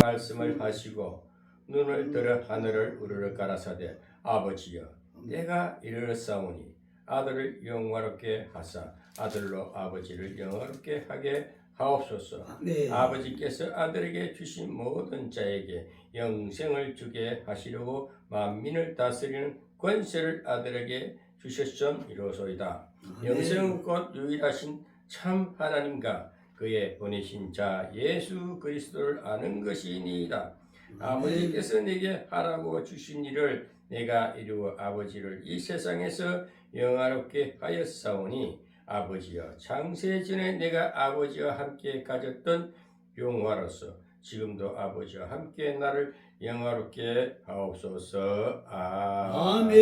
말씀을 하시고 눈을 들어 하늘을 우러러 가라사대 아버지여 내가 이르렀사오니 아들을 영화롭게 하사 아들로 아버지를 영화롭게 하게 하옵소서. 네. 아버지께서 아들에게 주신 모든 자에게 영생을 주게 하시려고 만민을 다스리는 권세를 아들에게 주셨음이로소이다. 영생은 곧 유일하신 참 하나님과 그의 보내신 자 예수 그리스도를 아는 것이니이다. 아버지께서 내게 하라고 주신 일을 내가 이루어 아버지를 이 세상에서 영화롭게 하였사오니 아버지여 창세 전에 내가 아버지와 함께 가졌던 영화로서 지금도 아버지와 함께 나를 영화롭게 하옵소서. 아멘.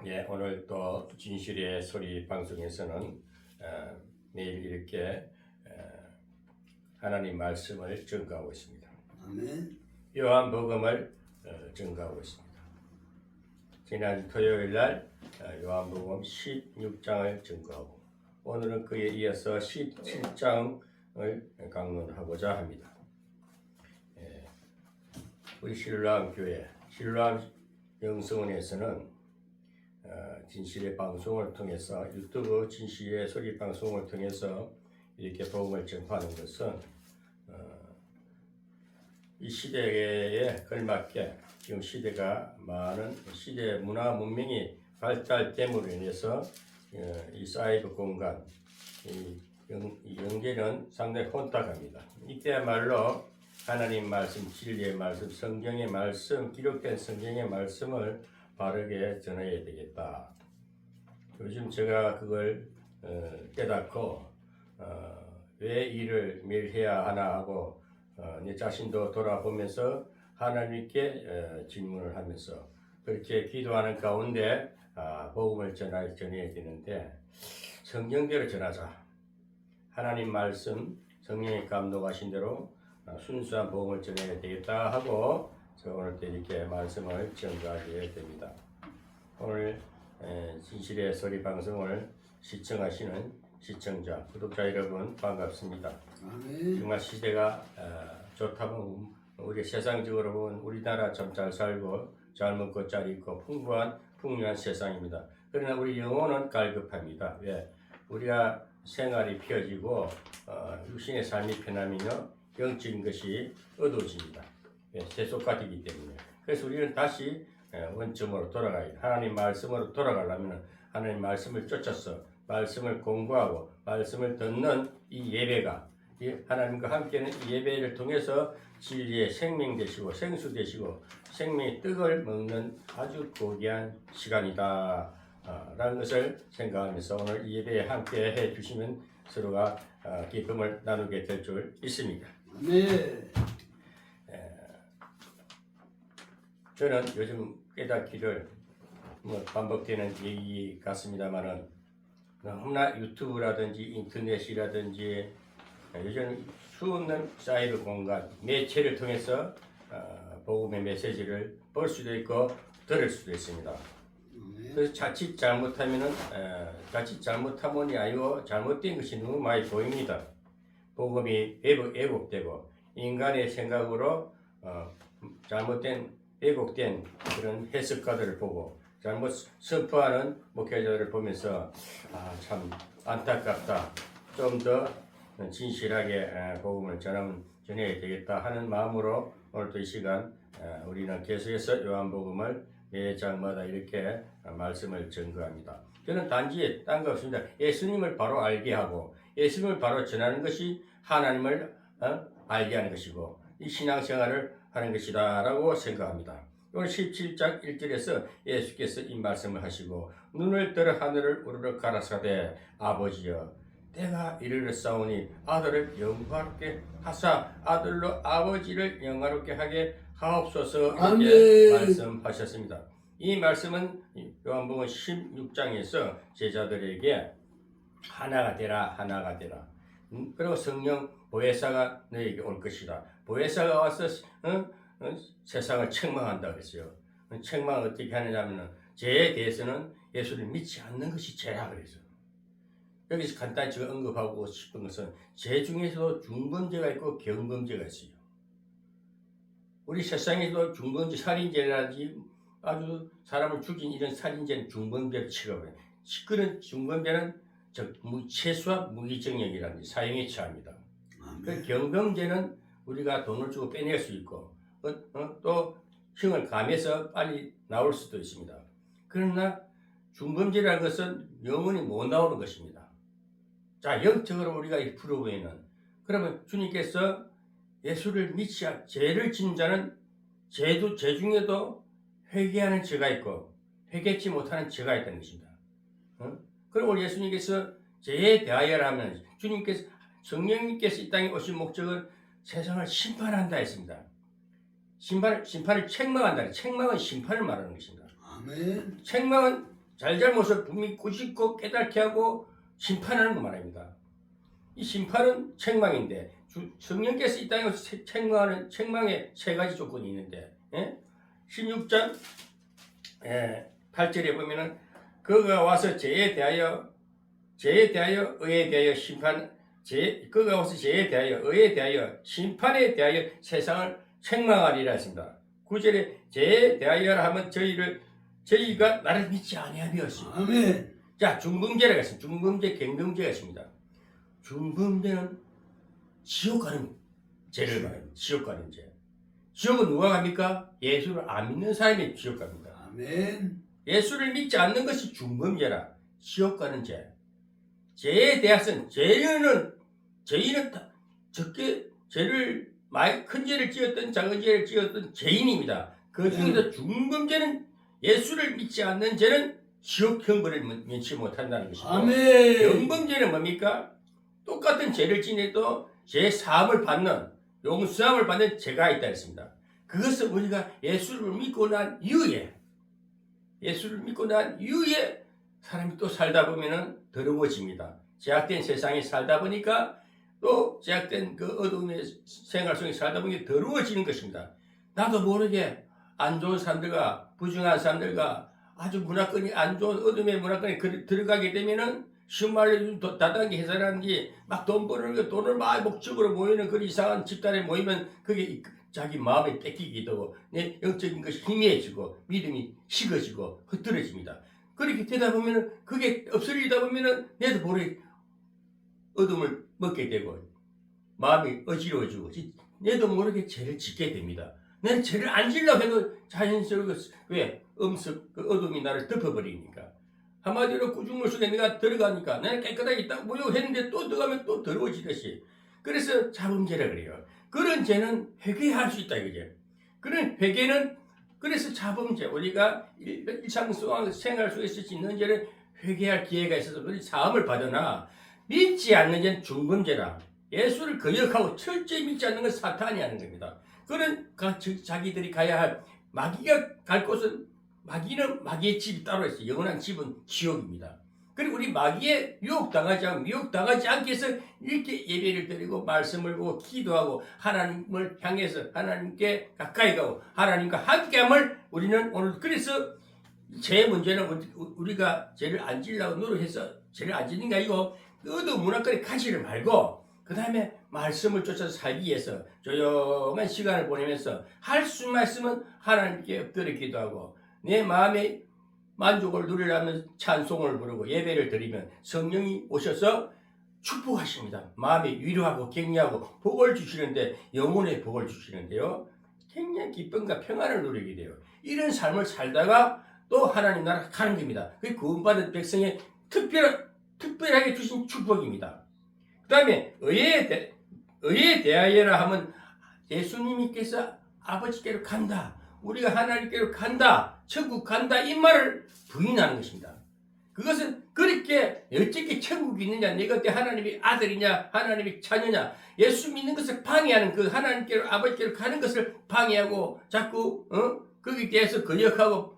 예, 오늘 또 진실의 소리 방송에서는 매일 이렇게 하나님 말씀을 전가하고 있습니다. 아멘. 요한복음을 전가하고 있습니다. 지난 토요일날 요한복음 16장을 전가하고 오늘은 그에 이어서 17장을 강론하고자 합니다. 우리 신랑 교회, 신랑 영성원에서는 진실의 방송을 통해서 유튜브 진실의 소리 방송을 통해서 이렇게 복음을 전파하는 것은 이 시대에 걸맞게 지금 시대가 많은 시대 문화 문명이 발달됨으로 인해서 이 사이버 공간, 이 영계는 상당히 혼탁합니다. 이때야말로 하나님 말씀, 진리의 말씀, 성경의 말씀, 기록된 성경의 말씀을 바르게 전해야 되겠다. 요즘 제가 그걸 깨닫고 왜 일을 매일 해야 하나 하고 내 자신도 돌아보면서 하나님께 질문을 하면서 그렇게 기도하는 가운데 복음을 전해야 되는데 성경대로 전하자. 하나님 말씀, 성령의 감동하신 대로 순수한 복음을 전해야 되겠다 하고 오늘 또 이렇게 말씀을 전가하게 됩니다. 오늘 진실의 소리 방송을 시청하시는 시청자, 구독자 여러분 반갑습니다. 아멘. 정말 시대가 좋다면 우리 세상적으로 보면 우리나라 참 잘 살고 잘 먹고 잘 입고 풍요한 세상입니다. 그러나 우리 영혼은 갈급합니다. 왜? 우리가 생활이 펴지고 육신의 삶이 편하면요 영적인 것이 어두워집니다. 세속화 되기 때문에. 그래서 우리는 다시 원점으로 돌아가야 돼. 하나님 말씀으로 돌아가려면 하나님 말씀을 쫓아서 말씀을 공부하고 말씀을 듣는 이 예배가 하나님과 함께는 이 예배를 통해서 진리의 생명 되시고 생수 되시고 생명의 떡을 먹는 아주 고귀한 시간이다 라는 것을 생각하면서 오늘 이 예배에 함께 해 주시면 서로가 기쁨을 나누게 될 줄 믿습니다. 네. 저는 요즘 깨닫기를 반복되는 얘기 같습니다만은 너무나 유튜브라든지 인터넷이라든지 요즘 수없는 사이버 공간 매체를 통해서 복음의 메시지를 볼 수도 있고 들을 수도 있습니다. 그래서 자칫 잘못하면이 아니고 잘못된 것이 너무 많이 보입니다. 복음이 왜곡되고 인간의 생각으로 잘못된 왜곡된 그런 해석가들을 보고 잘못 선포하는 목회자들을 보면서 참 안타깝다. 좀 더 진실하게 복음을 전해야 되겠다 하는 마음으로 오늘도 이 시간 우리는 계속해서 요한복음을 매 장마다 이렇게 말씀을 전거합니다. 저는 단지 딴 거 없습니다. 예수님을 바로 알게 하고 예수님을 바로 전하는 것이 하나님을 알게 하는 것이고 이 신앙생활을 하는 것이다 라고 생각합니다. 오늘 17장 1절에서 예수께서 이 말씀을 하시고 눈을 들어 하늘을 우러러 가라사대 아버지여 내가 이르렀사오니 아들을 영화롭게 하사 아들로 아버지를 영화롭게 하게 하옵소서 이렇게 말씀하셨습니다. 이 말씀은 요한복음 16장에서 제자들에게 하나가 되라 그리고 성령 보혜사가 너에게 올 것이다. 보혜사가 와서 세상을 책망한다 그랬어요. 책망을 어떻게 하느냐면은 죄에 대해서는 예수를 믿지 않는 것이 죄라 그래서 여기서 간단히 제가 언급하고 싶은 것은 죄 중에서도 중범죄가 있고 경범죄가 있어요. 우리 세상에도 중범죄, 살인죄라든지 아주 사람을 죽인 이런 살인죄는 중범죄를 취급해요. 그런 중범죄는 최소한 무기징역이라는 사형에 처합니다. 그 경범죄는 우리가 돈을 주고 빼낼 수 있고 또 형을 감해서 빨리 나올 수도 있습니다. 그러나 중범죄라는 것은 영원히 못 나오는 것입니다. 자, 영적으로 우리가 풀어보면 그러면 주님께서 예수를 믿지 않 죄를 지은 자는 죄 중에도 회개하는 죄가 있고 회개치 못하는 죄가 있다는 것입니다. 그리고 예수님께서 죄에 대하여라 하면 주님께서 성령님께서 이 땅에 오신 목적은 세상을 심판한다 했습니다. 심판을 책망한다. 책망은 심판을 말하는 것입니다. 아멘. 책망은 잘잘못을 분명히 꾸짖고 깨닫게 하고 심판하는 거 말입니다. 이 심판은 책망인데 성령께서 이 땅에 오셔서 책망하는 책망에 세 가지 조건이 있는데 16장 8절에 보면은 그가 와서 죄에 대하여 의에 대하여 그가 와서 죄에 대하여 의에 대하여 심판에 대하여 세상을 책망하리라 했습니다. 9절에 죄에 대하여라 하면 저희가 나를 믿지 아니하였습니다. 아멘. 자, 중범죄라고 했습니다. 중범죄, 경범죄가 있습니다. 중범죄는 지옥 가는 죄를 말합니다. 지옥 가는 죄. 지옥은 누가 갑니까? 예수를 안 믿는 사람이 지옥 갑니다. 아멘. 예수를 믿지 않는 것이 중범죄라. 지옥 가는 죄. 죄에 대해서는 죄인은 적게 죄를 많이 큰 죄를 지었던 작은 죄를 지었던 죄인입니다. 그 중에서 중범죄는 예수를 믿지 않는 죄는 지옥 형벌을 면치 못한다는 것이고 아멘. 경범죄는 뭡니까? 똑같은 죄를 지내도 죄 사함을 받는 용서함을 받는 죄가 있다 했습니다. 그것은 우리가 예수를 믿고 난 이후에 사람이 또 살다 보면은 더러워집니다. 제약된 세상에 살다 보니까 또 제약된 그 어두움의 생활 속에 살다 보니 더러워지는 것입니다. 나도 모르게 안 좋은 사람들과 부정한 사람들과 아주 문화권이 안 좋은 어둠의 문화권에 들어가게 되면은 신말로 다단계 해산하는지 막 돈 버는 거 돈을 막 목적으로 모이는 그런 이상한 집단에 모이면 그게 자기 마음에 뺏기기도 하고 내 영적인 것이 희미해지고 믿음이 식어지고 흐트러집니다. 그렇게 되다 보면은 그게 없어지다 보면은 내도 모르게 어둠을 먹게 되고 마음이 어지러워지고 내도 모르게 죄를 짓게 됩니다. 내가 죄를 안 지려고 해도 자연스럽게 왜 그 어둠이 나를 덮어버리니까 한마디로 구중물 속에 내가 들어가니까 내가 깨끗하게 딱 모욕했는데 또 들어가면 또 더러워지듯이 그래서 자범죄라 그래요. 그런 죄는 회개할 수 있다 이거죠. 그런 회개는 그래서 자범죄 우리가 일상생활 속에서 짓는 죄를 회개할 기회가 있어서 우리 사함을 받으나 믿지 않는 죄는 중범죄라. 예수를 거역하고 철저히 믿지 않는 건 사탄이 하는 겁니다. 그런 자기들이 가야 할 마귀가 갈 곳은 마귀는 마귀의 집이 따로 있어요. 영원한 집은 지옥입니다. 그리고 우리 마귀에 미혹당하지 않기 위해서 이렇게 예배를 드리고 말씀을 보고 기도하고 하나님을 향해서 하나님께 가까이 가고 하나님과 함께함을 우리는 오늘 그래서 죄 문제는 우리가 죄를 안 지으려고 노력해서 죄를 안 지는 게 아니고 어두운 문화권에 가지를 말고 그 다음에 말씀을 쫓아서 살기 위해서 조용한 시간을 보내면서 할 수만 있으면 하나님께 엎드려 기도하고 내 마음의 만족을 누리려면 찬송을 부르고 예배를 드리면 성령이 오셔서 축복하십니다. 마음이 위로하고 격려하고 복을 주시는데 영혼의 복을 주시는데요. 굉장히 기쁨과 평안을 누리게 돼요. 이런 삶을 살다가 또 하나님 나라 가는 겁니다. 그게 구원받은 백성의 특별하게 주신 축복입니다. 그 다음에 의에 대하여라 하면 예수님께서 아버지께로 간다. 우리가 하나님께로 간다. 천국 간다. 이 말을 부인하는 것입니다. 그것은 그렇게 어떻게 천국이 있느냐. 내가 어때 하나님의 아들이냐. 하나님의 자녀냐. 예수 믿는 것을 방해하는 그 하나님께로 아버지께로 가는 것을 방해하고 자꾸 거기에 대해서 거역하고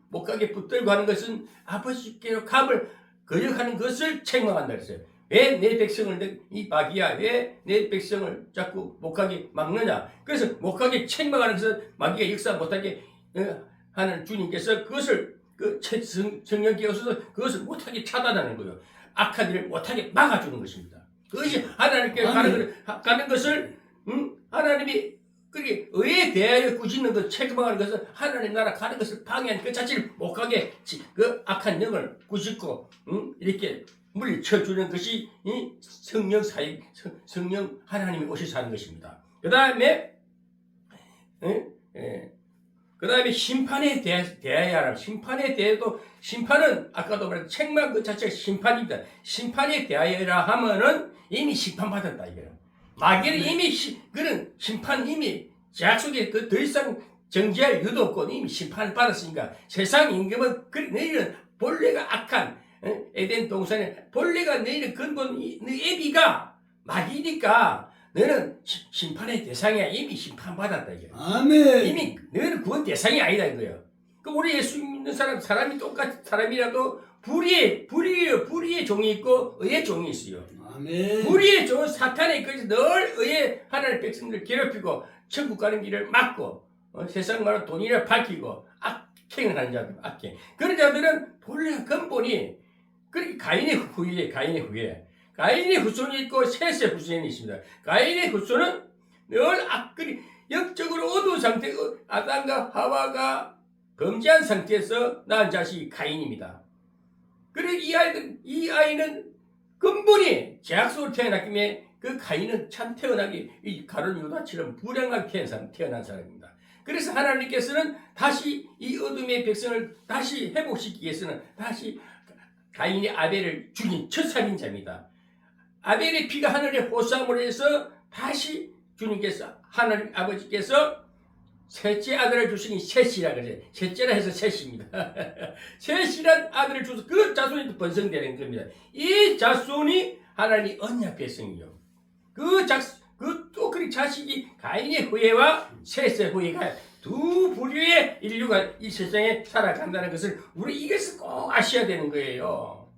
못 가게 붙들고 하는 것은 아버지께로 감을 거역하는 것을 책망한다 그랬어요. 왜 내 백성을 이 마귀야 왜 내 백성을 자꾸 못하게 막느냐. 그래서 못하게 책망하는 것은 마귀가 역사 못하게 하는 주님께서 그것을 성령 깨어서 그것을 못하게 차단하는 거예요. 악한 일을 못하게 막아주는 것입니다. 그것이 하나님께 가는 것을 하나님이 그렇게 의에 대하여 꾸짖는 것, 책망하는 것은 하나님 나라 가는 것을 방해하는 그 자체를 못 가게 그 악한 영을 꾸짖고 이렇게 물리쳐주는 것이 이 성령 사역, 성령 하나님이 오셔서 하는 것입니다. 그 다음에 심판에 대하여야 하라. 심판에 대해도 심판은 아까도 말한 책망 그 자체가 심판입니다. 심판에 대하여라 하면은 이미 심판받았다 이거예요. 마귀는 이미 그런 심판 이미 제약 속에 그 더 이상 정지할 이유도 없고 이미 심판을 받았으니까 세상 임금은 너희는 본래가 악한 에덴 동산에 본래가 너희는 근본 너희 애비가 마귀니까 너는 심판의 대상이야. 이미 심판받았다 이게. 아멘. 이미 너희는 구원 대상이 아니다 이거예요. 그 우리 예수 믿는 사람이 똑같은 사람이라도 불의의 종이 있고 의의 종이 있어요. 아멘. 불의의 종은 사탄에 이끌려서 늘 의의 하나님의 백성들을 괴롭히고 천국 가는 길을 막고 세상 말로 돈이라 밝히고 악행을 하는 자들, 악행. 그런 자들은 본래 근본이 가인의 후예. 가인의 후손이 있고 셋의 후손이 있습니다. 가인의 후손은 늘 영적으로 어두운 상태, 아담과 하와가 범죄한 상태에서 낳은 자식이 가인입니다. 그래 이 아이는 근본이 제약속으로 태어났기에 그 가인은 참 태어나기 이 가룟 유다처럼 불행하게 태어난 사람입니다. 그래서 하나님께서는 다시 이 어둠의 백성을 다시 회복시키기 위해서는 다시 가인의 아벨을 죽인 첫 살인자입니다. 아벨의 피가 하늘에 호소함으로 해서 다시 주님께서 하나님 아버지께서 셋째 아들을 주시니 셋이라 그래요. 셋째라 해서 셋입니다. 셋이란 아들을 주셔서 그 자손이 번성되는 겁니다. 이 자손이 하나님 언약 백성이요. 그 자식이 가인의 후예와 셋의 후예가 두 부류의 인류가 이 세상에 살아간다는 것을 우리 이것을 꼭 아셔야 되는 거예요.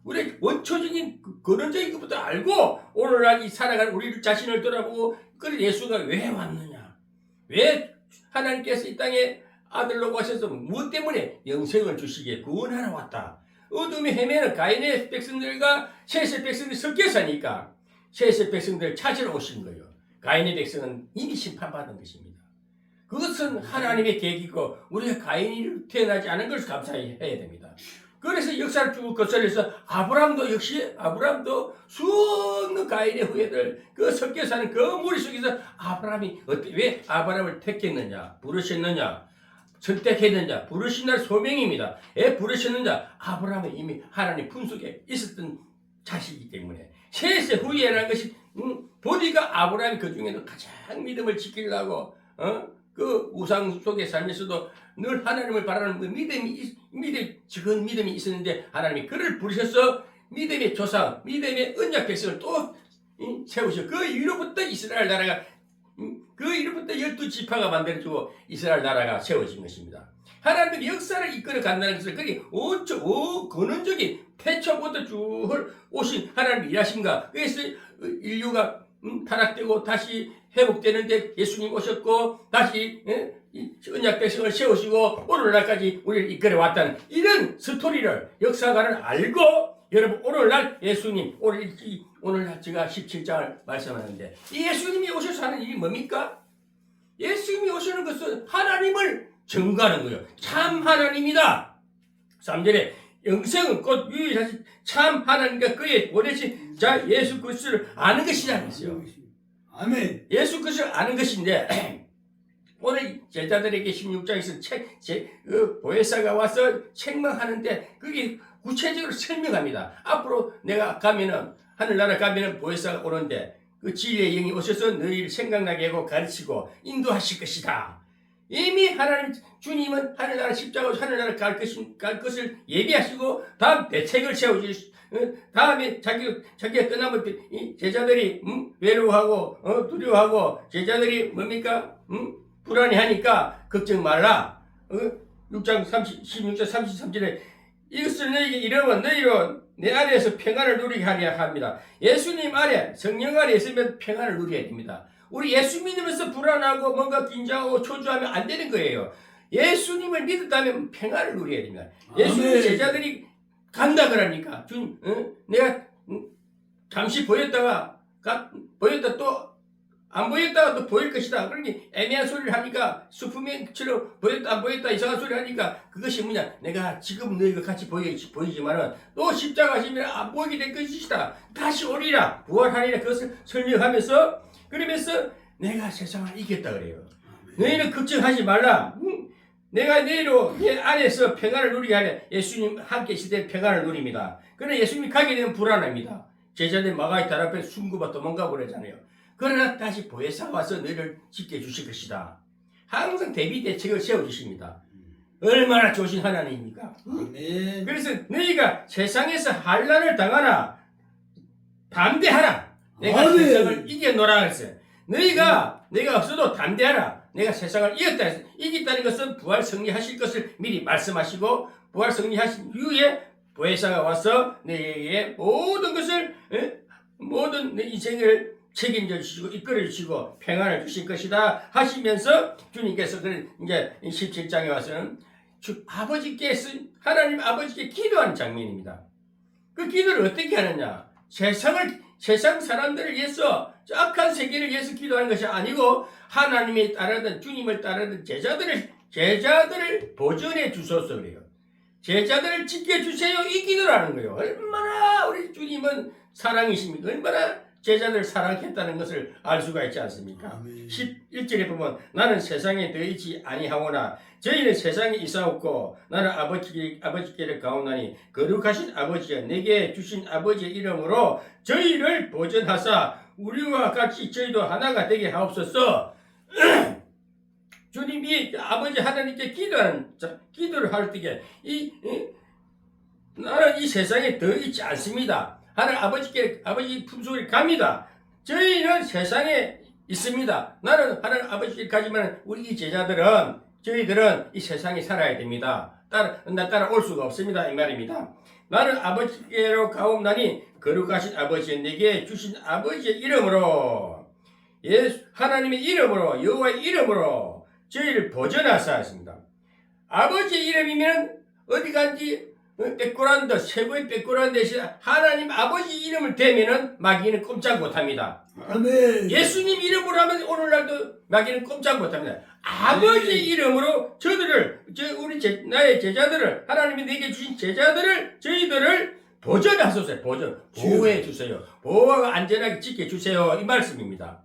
우리 원초적인 근원적인 것부터 알고 오늘날 이 살아가는 우리 자신을 돌아보고 그 예수가 왜 왔느냐, 왜 하나님께서 이 땅에 아들로 오셔서 무엇 때문에 영생을 주시기에 구원하러 왔다. 어둠의 헤매는 가인의 백성들과 셋의 백성들이 섞여 사니까 셋의 백성들을 찾으러 오신 거예요. 가인의 백성은 이미 심판받은 것입니다. 그것은 하나님의 계획이고 우리가 가인이 태어나지 않은 것을 감사해야 됩니다. 그래서 역사를 쭉 거슬려서 아브라함도 수없는 가인의 후예들 그 섞여 사는 그 무리 속에서 아브라함이 왜 아브라함을 택했느냐, 부르셨느냐, 선택했느냐, 부르신 날 소명입니다. 왜 부르셨느냐? 아브라함은 이미 하나님 품속에 있었던 자식이기 때문에 셋의 후예라는 것이 보니까 아브라함이 그 중에도 가장 믿음을 지키려고 그 우상 속에 살면서도 늘 하나님을 바라는 그 적은 믿음이 있었는데 하나님이 그를 부르셔서 믿음의 조상, 믿음의 언약 백성을 또 세우셔. 그 이후로부터 이스라엘 나라가 그 이후로부터 12지파가 만들어지고 이스라엘 나라가 세워진 것입니다. 하나님의 역사를 이끌어 간다는 것을 그게 근원적인 태초부터 쭉 오신 하나님의 일하신가. 그래서 인류가 타락되고 다시 회복되는데 예수님 오셨고 다시 언약 백성을 세우시고 오늘날까지 우리를 이끌어 왔다는 이런 스토리를 역사관을 알고 여러분 오늘날 예수님 오늘날 제가 17장을 말씀하는데 이 예수님이 오셔서 하는 일이 뭡니까? 예수님이 오시는 것은 하나님을 증거하는 거예요. 참 하나님이다. 3절에 영생은 곧 유일하신 참 하나님과 그의 보내신 자 예수 그리스도를 아는 것이라는 것이요. 아멘. 예수 그리스도를 아는 것인데 오늘 제자들에게 16장에서 보혜사가 와서 책망하는데 그게 구체적으로 설명합니다. 앞으로 내가 가면은 하늘나라 가면은 보혜사가 오는데 그 진리의 영이 오셔서 너희를 생각나게 하고 가르치고 인도하실 것이다. 이미 하나님 주님은 하늘나라 십자가로 하늘나라 갈 것을 예비하시고 다음 대책을 세워주시. 다음에 자기가 떠나면 제자들이 외로워하고 두려워하고 제자들이 뭡니까? 불안해하니까 걱정 말라. 16장 33절에 이것을 너희에게 이르면 너희로 내 안에서 평안을 누리게 하려 합니다. 예수님 안에 성령 안에 있으면 평안을 누려야 됩니다. 우리 예수 믿으면서 불안하고 뭔가 긴장하고 초조하면 안 되는 거예요. 예수님을 믿었다면 평안을 누려야 됩니다. 예수님 아멘. 제자들이 간다 그러니까 주님, 내가 잠시 보였다 또 안 보였다가 또 보일 것이다. 그러니 애매한 소리를 하니까 슈퍼맨처럼 보였다 안 보였다 이상한 소리를 하니까 그것이 뭐냐, 내가 지금 너희가 같이 보이지만은 또 십자가 지면 안 보이게 될 것이다. 다시 오리라 부활하리라. 그것을 설명하면서 그러면서 내가 세상을 이겼다 그래요. 너희는 걱정하지 말라. 내가 너희로 내 안에서 평안을 누리게 하려. 예수님 함께 있을 때 평안을 누립니다. 그러나 예수님이 가게 되면 불안합니다. 제자들 마가의 달 앞에 숨고봐 도망가고 그러잖아요. 그러나 다시 보혜사가 와서 너희를 지켜주실 것이다. 항상 대비 대책을 세워주십니다. 얼마나 좋으신 하나님입니까? 아멘. 그래서 너희가 세상에서 환난을 당하나 담대하라. 내가 아멘. 세상을 이겨노라 했어요. 내가 없어도 담대하라. 내가 세상을 이겼다 했어요. 이겼다는 것은 부활 승리하실 것을 미리 말씀하시고 부활 승리하신 이후에 보혜사가 와서 너희에게 모든 것을 모든 내 인생을 책임져 주시고 이끌어 주시고 평안을 주실 것이다 하시면서 주님께서 이제 17장에 와서는 하나님 아버지께 기도하는 장면입니다. 그 기도를 어떻게 하느냐? 세상 사람들을 위해서 악한 세계를 위해서 기도하는 것이 아니고 하나님이 따르던 주님을 따르던 제자들을 보존해 주소서 그래요. 제자들을 지켜주세요. 이 기도를 하는 거예요. 얼마나 우리 주님은 사랑이십니까? 얼마나 제자들을 사랑했다는 것을 알 수가 있지 않습니까? 아멘. 11절에 보면 나는 세상에 더이지 아니하오나 저희는 세상에 있사옵고 나는 아버지께를 가오나니 거룩하신 아버지여 내게 주신 아버지의 이름으로 저희를 보존하사 우리와 같이 저희도 하나가 되게 하옵소서. 주님이 아버지 하나님께 기도를 할 때에 나는 이 세상에 더 있지 않습니다. 하나님 아버지 품속에 갑니다. 저희는 세상에 있습니다. 나는 하나님 아버지께 가지만 우리 이 저희들은 이 세상에 살아야 됩니다. 따라올 수가 없습니다. 이 말입니다. 나는 아버지께로 가옵나니 거룩하신 아버지 내게 주신 아버지의 이름으로 하나님의 이름으로 여호와의 이름으로 저희를 보존하사 했습니다. 아버지의 이름이면 어디 간지 백그라운드 최고의 백그라운드 대신 하나님 아버지 이름을 대면은 마귀는 꼼짝 못합니다. 아멘. 예수님 이름으로 하면 오늘날도 마귀는 꼼짝 못합니다. 아버지 이름으로 나의 제자들을 하나님이 내게 주신 저희들을 보존하소서. 보호해 주세요. 보호하고 안전하게 지켜주세요. 이 말씀입니다.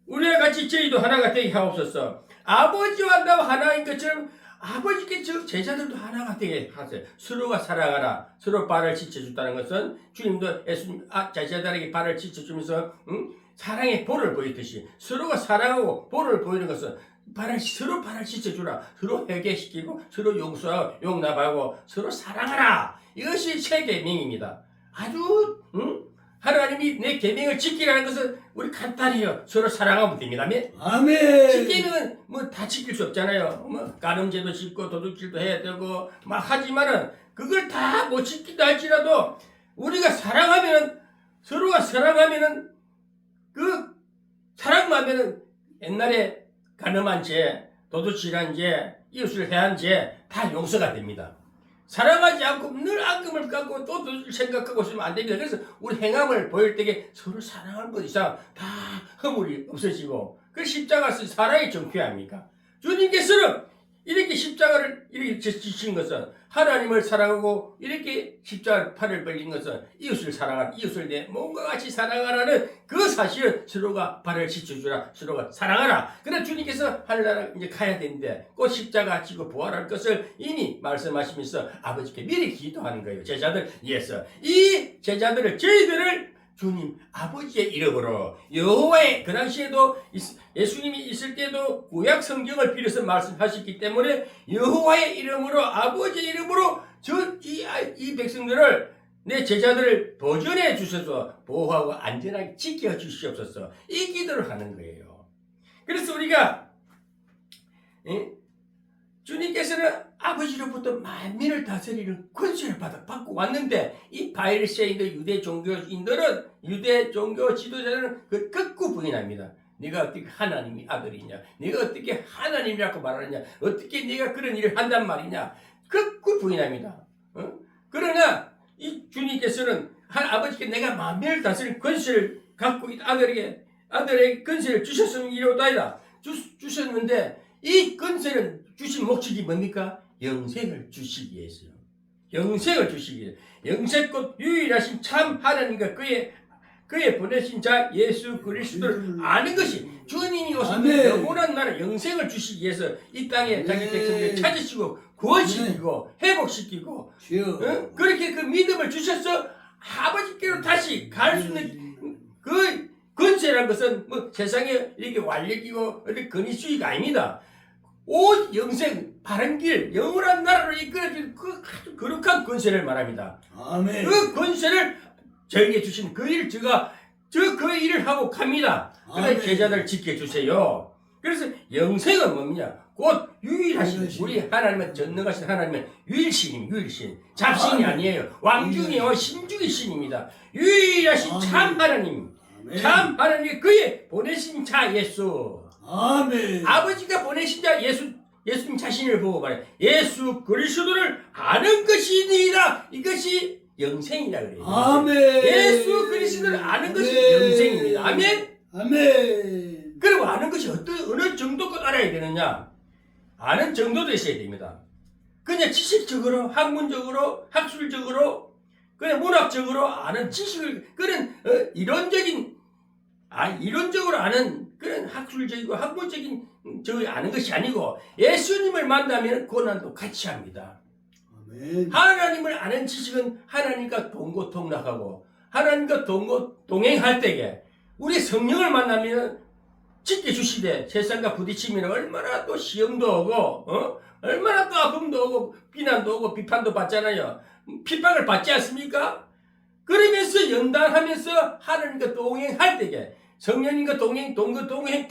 우리와 같이 저희도 하나가 되게 하옵소서. 아버지와 나와 하나인 것처럼 아버지께 제자들도 하나가 되게 하세요. 서로가 사랑하라. 서로 발을 씻어준다는 것은 주님도 예수님 제자들에게 발을 씻어주면서 사랑의 볼을 보이듯이 서로가 사랑하고 볼을 보이는 것은 서로 발을 씻어주라. 서로 회개시키고 서로 용서하고 용납하고 서로 사랑하라. 이것이 새 계명입니다. 아주 하나님이 내 계명을 지키라는 것은 우리 간단해요. 서로 사랑하면 됩니다. 아멘. 지키는 뭐 다 지킬 수 없잖아요. 뭐 가늠죄도 짓고 도둑질도 해야 되고 막 하지만은 그걸 다 못 지킨다 할지라도 우리가 서로가 사랑하면은 그 사랑만 하면은 옛날에 가늠한 죄, 도둑질한 죄, 이웃을 해한 죄 다 용서가 됩니다. 사랑하지 않고 늘 앙금을 갖고 또 생각하고 있으면 안 됩니다. 그래서 우리 행함을 보일 때에 서로 사랑하는 것 이상 다 허물이 없어지고 그 십자가에서 사랑이 정표합니까? 주님께서는 이렇게 십자가를 이렇게 지신 것은 하나님을 사랑하고 이렇게 십자가 팔을 벌린 것은 이웃을 내 몸과 같이 사랑하라는 그 사실은 서로가 발을 씻어주라. 서로가 사랑하라. 그러나 주님께서 하늘나라 이제 가야 되는데 꼭 십자가 지고 부활할 것을 이미 말씀하시면서 아버지께 미리 기도하는 거예요. 제자들 위해서. 이 제자들을 저희들을 주님 아버지의 이름으로 여호와의 그 당시에도 예수님이 있을 때도 구약 성경을 빌어서 말씀하셨기 때문에 여호와의 이름으로 아버지의 이름으로 이 백성들을 내 제자들을 보존해 주셔서 보호하고 안전하게 지켜 주시옵소서. 이 기도를 하는 거예요. 그래서 우리가 주님께서는 아버지로부터 만민을 다스리는 권세를 받고 왔는데 이 바리새인들 유대 종교인들은 유대 종교 지도자들은 그 극구 부인합니다. 네가 어떻게 하나님의 아들이냐? 네가 어떻게 하나님이라고 말하느냐? 어떻게 네가 그런 일을 한단 말이냐? 극구 부인합니다. 그러나 이 주님께서는 아버지께 내가 만민을 다스리는 권세를 갖고 아들에게 권세를 주셨음이로다이다. 주셨는데 이 권세를 주신 목적이 뭡니까? 영생을 주시기 위해서요. 영생을 주시기 위해서. 영생 곧 유일하신 참 하나님과 그의 보내신 자 예수 그리스도를 아는 것이 주님이 오신 영원한 나라 영생을 주시기 위해서 이 땅에 자기 백성들을 찾으시고 구원시키고 회복시키고 그렇게 그 믿음을 주셔서 아버지께로 다시 갈 수 있는 그 권세라는 것은 뭐 세상에 이렇게 완력이고 이렇게 권위주의가 아닙니다. 온 영생 바른 길 영원한 나라로 이끌어진 그 아주 거룩한 권세를 말합니다. 아멘. 그 권세를 저에게 주신 그 일을 그 일을 하고 갑니다. 그래 제자들 지켜주세요. 그래서 영생은 뭡니냐? 곧 유일하신 우리 하나님은 전능하신 하나님은 유일신 잡신이 아니에요. 왕중이요 신중의 신입니다. 유일하신 참 하나님. 참 하나님 그의 보내신 자 예수. 아멘. 아버지가 보내신 자 예수님 자신을 보고 말해. 예수 그리스도를 아는 것이니이다. 이것이 영생이라 그래요. 아멘. 예수 그리스도를 아는 것이 영생입니다. 아멘. 아멘. 그리고 아는 것이 어느 정도껏 알아야 되느냐? 아는 정도도 있어야 됩니다. 그냥 지식적으로, 학문적으로, 학술적으로, 그냥 문학적으로 아는 지식을 그런 이론적으로 아는 그런 학술적이고 학문적인 저기 아는 것이 아니고 예수님을 만나면 고난도 같이 합니다. 아멘. 하나님을 아는 지식은 하나님과 동고동락하고 하나님과 동행할 때에 우리 성령을 만나면 지켜주시되 세상과 부딪히면 얼마나 또 시험도 오고 얼마나 또 아픔도 오고 비난도 오고 비판도 받잖아요. 핍박을 받지 않습니까? 그러면서 연단하면서 하나님과 동행할 때에 성령님과 동행할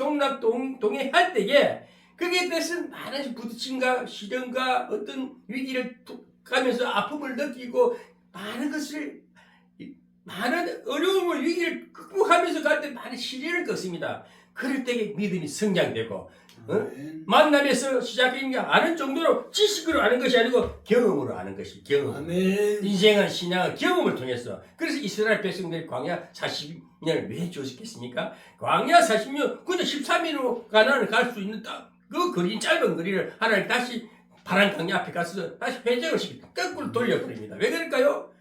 때에 그게 대해서 많은 부딪힘과 시련과 어떤 위기를 가면서 아픔을 느끼고 많은 어려움을 위기를 극복하면서 갈 때 많은 시련을 겪습니다. 그럴 때에 믿음이 성장되고 만남에서 시작인 게 아는 정도로 지식으로 아는 것이 아니고 경험으로 아는 것이 경험. 아멘. 인생은 신앙은 경험을 통해서. 그래서 이스라엘 백성들이 광야 40년을 왜 주었겠습니까? 광야 40년 그냥 13일로 가나안을 갈 수 있는 그 거리 짧은 거리를 하나님 다시 파란 강야 앞에 가서 다시 회장을 시키고 거꾸로 돌려버립니다. 왜 그럴까요?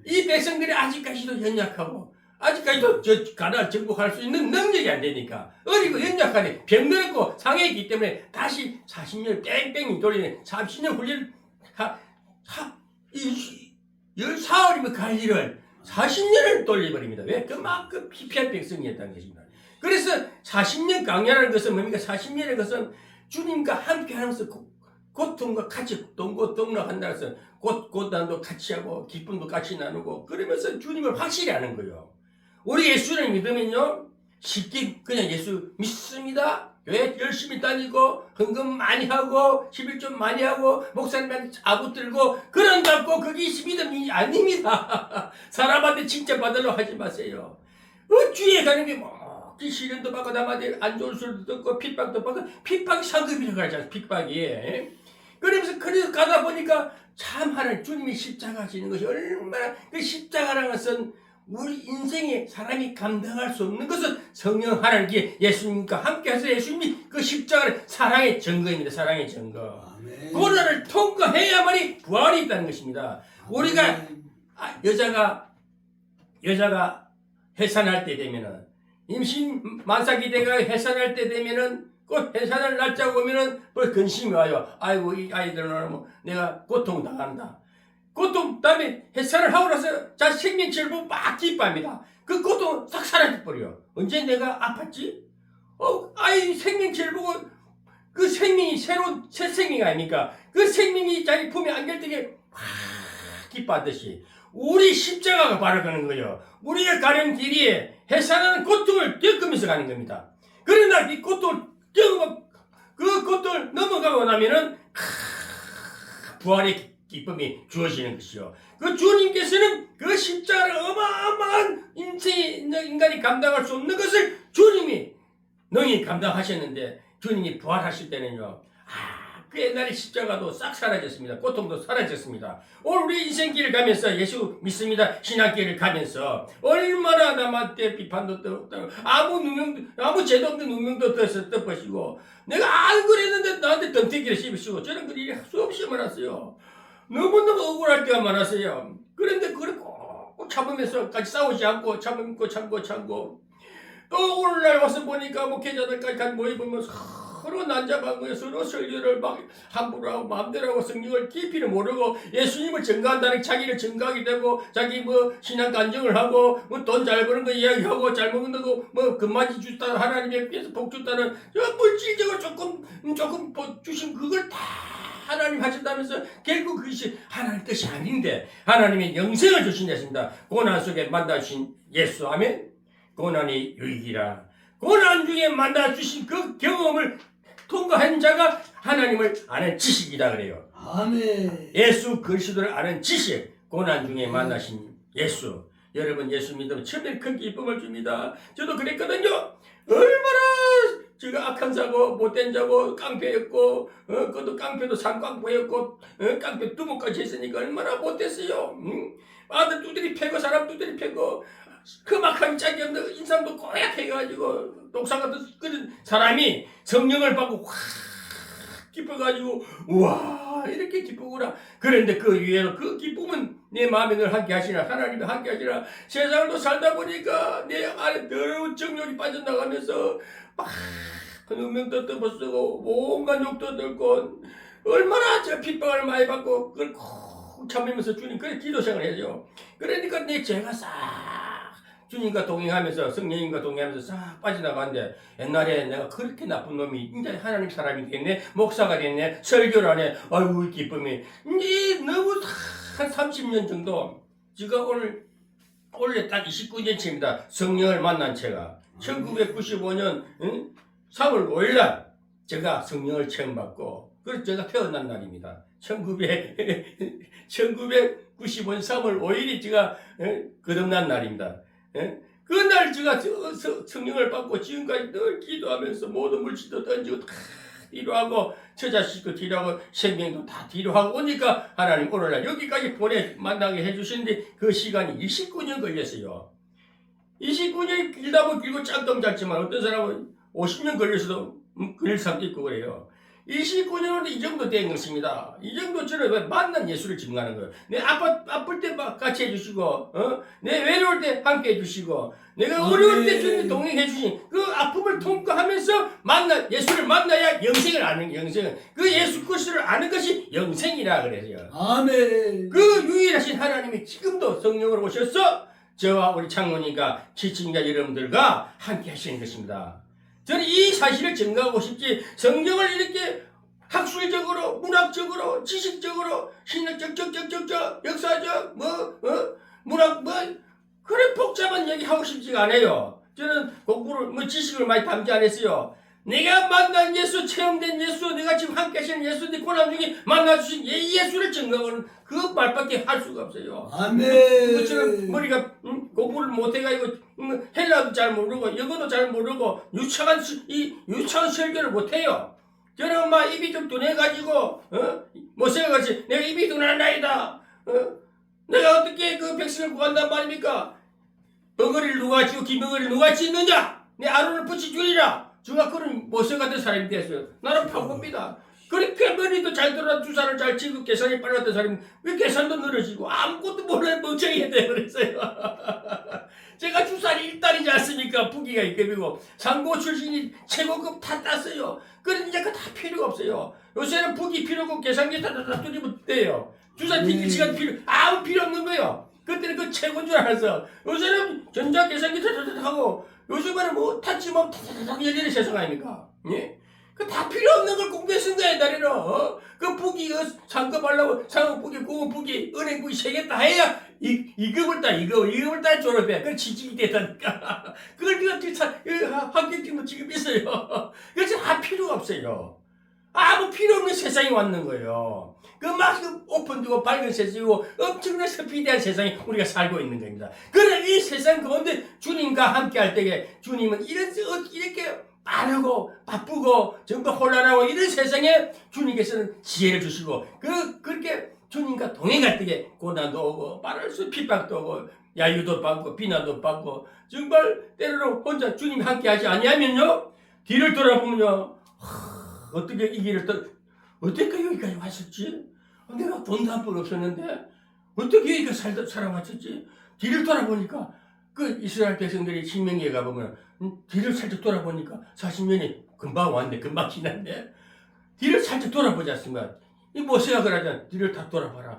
이 백성들이 아직까지도 연약하고 아직까지도 가나안 정복할 수 있는 능력이 안 되니까 어리고 연약하네 병들었고 상해있기 때문에 다시 40년 뺑뺑이 돌리는 30년 훈련 14월이면 갈 일을 40년을 돌려버립니다. 왜? 그만큼 피폐한 백성이었다는 것입니다. 그래서 40년 강야라는 것은 뭡니까? 40년의 것은 주님과 함께 하면서 고통과 같이 동고동락한다는 것은 고난도 같이 하고 기쁨도 같이 나누고 그러면서 주님을 확실히 아는 거예요. 우리 예수를 믿으면요 쉽게 그냥 예수 믿습니다. 교회 열심히 다니고 헌금 많이 하고 11조 많이 하고 목사님한테 아부 들고 그런다고 그게 믿음이 아닙니다. 사람한테 칭찬받으려고 하지 마세요. 주위에 가는 게 시련도 받고 남한테 안 좋은 소리도 듣고 핍박도 받고 핍박이 상급이라고 하지 않습니까? 핍박이. 그러면서 가다 보니까 참 하나님 주님이 십자가 지는 것이 얼마나 그 십자가라는 것은 우리 인생에 사람이 감당할 수 없는 것은 성령 하나님께 예수님과 함께해서 예수님이 그 십자가를 사랑의 증거입니다. 사랑의 증거. 아멘. 고난을 통과해야만이 부활이 있다는 것입니다. 우리가 여자가 해산할 때 되면은 임신 만삭기대가 해산할 때 되면은 곧 해산할 날짜가 오면은 근심이 와요. 아이고 이 아이들은 뭐 내가 고통 당한다. 고통 다음에 해산을 하고 나서 자 생명체를 보고 막 기뻐합니다. 그 고통 싹 사라져버려. 언제 내가 아팠지? 아이 생명체를 보고 그 생명이 새로운 새 생명 아닙니까? 그 생명이 자기 품에 안길 때에 막 기뻐하듯이 우리 십자가가 바로 가는 거예요. 우리가 가는 길이 해산하는 고통을 겪으면서 가는 겁니다. 그러나 이 고통을 겪으면 그 고통을 넘어가고 나면은 부활의 기쁨이 주어지는 것이요. 그 주님께서는 그 십자가를 어마어마한 인간이 감당할 수 없는 것을 주님이 능히 감당하셨는데 주님이 부활하실 때는요. 그 옛날의 십자가도 싹 사라졌습니다. 고통도 사라졌습니다. 오늘 우리 인생길을 가면서 예수 믿습니다. 신학길을 가면서 얼마나 남한테 비판도 떠 아무 죄도 없는 누명도 덮으시고 내가 안 그랬는데 나한테 덤태기를 씹으시고 저는 그 일이 수없이 많았어요. 너무너무 억울할 때가 많았어요. 그런데 그걸 꼭 참으면서 같이 싸우지 않고 참고 또 오늘날 와서 보니까 목회자들까지 같이 모여보면 서로 난잡하고 서로 설교를 막 함부로 하고 마음대로 하고 성경을 깊이를 모르고 예수님을 증거한다는 자기를 증거하게 되고 자기 뭐 신앙 간증을 하고 뭐 돈 잘 버는 거 이야기하고 잘 먹는다고 뭐 금마지 주다 하나님의께서 복 줬다는 물질적으로 조금 주신 그걸 다 하나님 하신다면서 결국 그것이 하나님 뜻이 아닌데 하나님의 영생을 주신 것입니다. 고난 속에 만나주신 예수 아멘. 고난이 유익이라. 고난 중에 만나주신 그 경험을 통과한 자가 하나님을 아는 지식이다 그래요. 아멘. 예수 그리스도를 아는 지식. 고난 중에 만나신 예수. 여러분 예수 믿으면 처음에 큰 기쁨을 줍니다. 저도 그랬거든요. 얼마나 제가 악한 자고 못된 자고 깡패였고 그것도 깡패도 상광부였고 깡패 두목까지 했으니까 얼마나 못됐어요. 아들 두드리 패고 사람 두드리 패고 험악한 짝이 없는 인상도 꼬약해가지고 독사 같은 그런 사람이 성령을 받고 확 기뻐가지고 우와 이렇게 기쁘구나. 그런데 그 위에는 그 기쁨은 내 마음에 늘 함께 하시나 하나님이 함께 하시나 세상도 살다 보니까 내 안에 더러운 정욕이 빠져나가면서 막 운명도 떠버쓰고 온갖 욕도 들고 얼마나 저 핍박을 많이 받고 그걸 콕 참으면서 주님 그래 기도 생활을 해야죠. 그러니까 내 죄가 싹 주님과 동행하면서 성령님과 동행하면서 싹 빠져나가는데 옛날에 내가 그렇게 나쁜 놈이 이제 하나님 사람이 됐네 목사가 됐네 설교를 하네 아이고 기쁨이 이제 너무 한 30년 정도 제가 올해 딱 29년째입니다. 성령을 만난 제가 1995년 3월 5일날 제가 성령을 처음 받고 그래서 제가 태어난 날입니다. 1995년 3월 5일이 제가 거듭난 날입니다. 그날 제가 성령을 받고 지금까지 늘 기도하면서 모든 물질도 던지고 다 뒤로 하고 처자식도 뒤로 하고 생명도 다 뒤로 하고 오니까 하나님 오늘날 여기까지 만나게 해주시는데 그 시간이 29년 걸렸어요. 29년이 길다 보면 길고 짱똥 잤지만 어떤 사람은 50년 걸려서도 걸릴 사람도 있고 그래요. 29년으로 이 정도 된 것입니다. 이 정도 저는 만난 예수를 증거하는 거예요. 내 아플 때 같이 해주시고, 내 외로울 때 함께 해주시고, 내가 어려울 때 주님 동행해 주신 그 아픔을 통과하면서 예수를 만나야 영생을 아는 영생은 그 예수 그리스도를 아는 것이 영생이라 그래요. 아멘. 그 유일하신 하나님이 지금도 성령으로 오셔서 저와 우리 장로님과 시청자 여러분들과 함께 하시는 것입니다. 저는 이 사실을 증거하고 싶지 성경을 이렇게 학술적으로 문학적으로 지식적으로 신학적 역사적 문학 그런 복잡한 얘기 하고 싶지가 않아요. 저는 공부를 지식을 많이 담지 않았어요. 내가 만난 예수 체험된 예수 내가 지금 함께 하시는 예수 내 고난 중에 만나주신 예수를 증거하는 그 말밖에 할 수가 없어요. 아멘. 그처럼 머리가 공부를 못해가지고 헬라도 잘 모르고 영어도 잘 모르고 유창한 설교를 못해요. 저는 막 입이 좀 둔해가지고 못생각같이 내가 입이 둔한 나이다. 내가 어떻게 그 백성을 구한단 말입니까? 덩어리를 누가 치고 기덩어리를 누가 치느냐? 내 아론을 붙여주리라. 제가 그런 못생각된 사람이 됐어요. 나는 바쁩니다. 그렇게 머리도 잘 들어 주사를 잘 치고 계산이 빨랐던 사람이 왜 계산도 늘어지고 아무것도 모르는 멍청이가 되어버렸어요. 제가 주사를 1단이지 않습니까? 부기가 1급이고 상고 출신이 최고급 다 땄어요. 그러니까 다 필요가 없어요. 요새는 부기 필요고 계산기 다다다 뚫리면 돼요. 주사 튕길 시간 아무 필요 없는 거예요. 그때는 그 최고인 줄 알았어. 요새는 전자 계산기 다다다 하고 요즘에는 뭐 타치만 타다닥 열리는 세상 아닙니까? 예? 그 다 필요 없는 걸 공부해 쓴 거야, 옛날에는. 그 부기, 상급하려고, 상업부기, 공업부기, 은행부기 3개 다 해야, 2급을 따 졸업해. 그걸 지식이 됐다니까. 그걸 네가 합격증도 지금 있어요. 그래서 다 필요가 없어요. 아무 필요 없는 세상이 왔는 거예요. 막 오픈되고 밝은 세상이고 엄청난 스피디한 세상에 우리가 살고 있는 겁니다. 그러나 이 세상 가운데 주님과 함께 할 때에 주님은 이렇게 빠르고 바쁘고 전부 혼란하고 이런 세상에 주님께서는 지혜를 주시고 그렇게 주님과 동행할 때에 고난도 오고 말할 수 핍박도 오고 야유도 받고 비난도 받고 정말 때로는 혼자 주님이 함께 하지 아니하면요 뒤를 돌아보면요 어떻게 이 길을 어떻게 여기까지 왔었지? 내가 돈도 한 푼 없었는데 어떻게 여기까지 살아왔었지? 뒤를 돌아보니까 그 이스라엘 백성들이 신명기에 가보면 뒤를 살짝 돌아보니까 40년이 금방 왔네 금방 지났네 뒤를 살짝 돌아보지 않습니까? 이 뭐 생각을 하잖아. 뒤를 다 돌아봐라.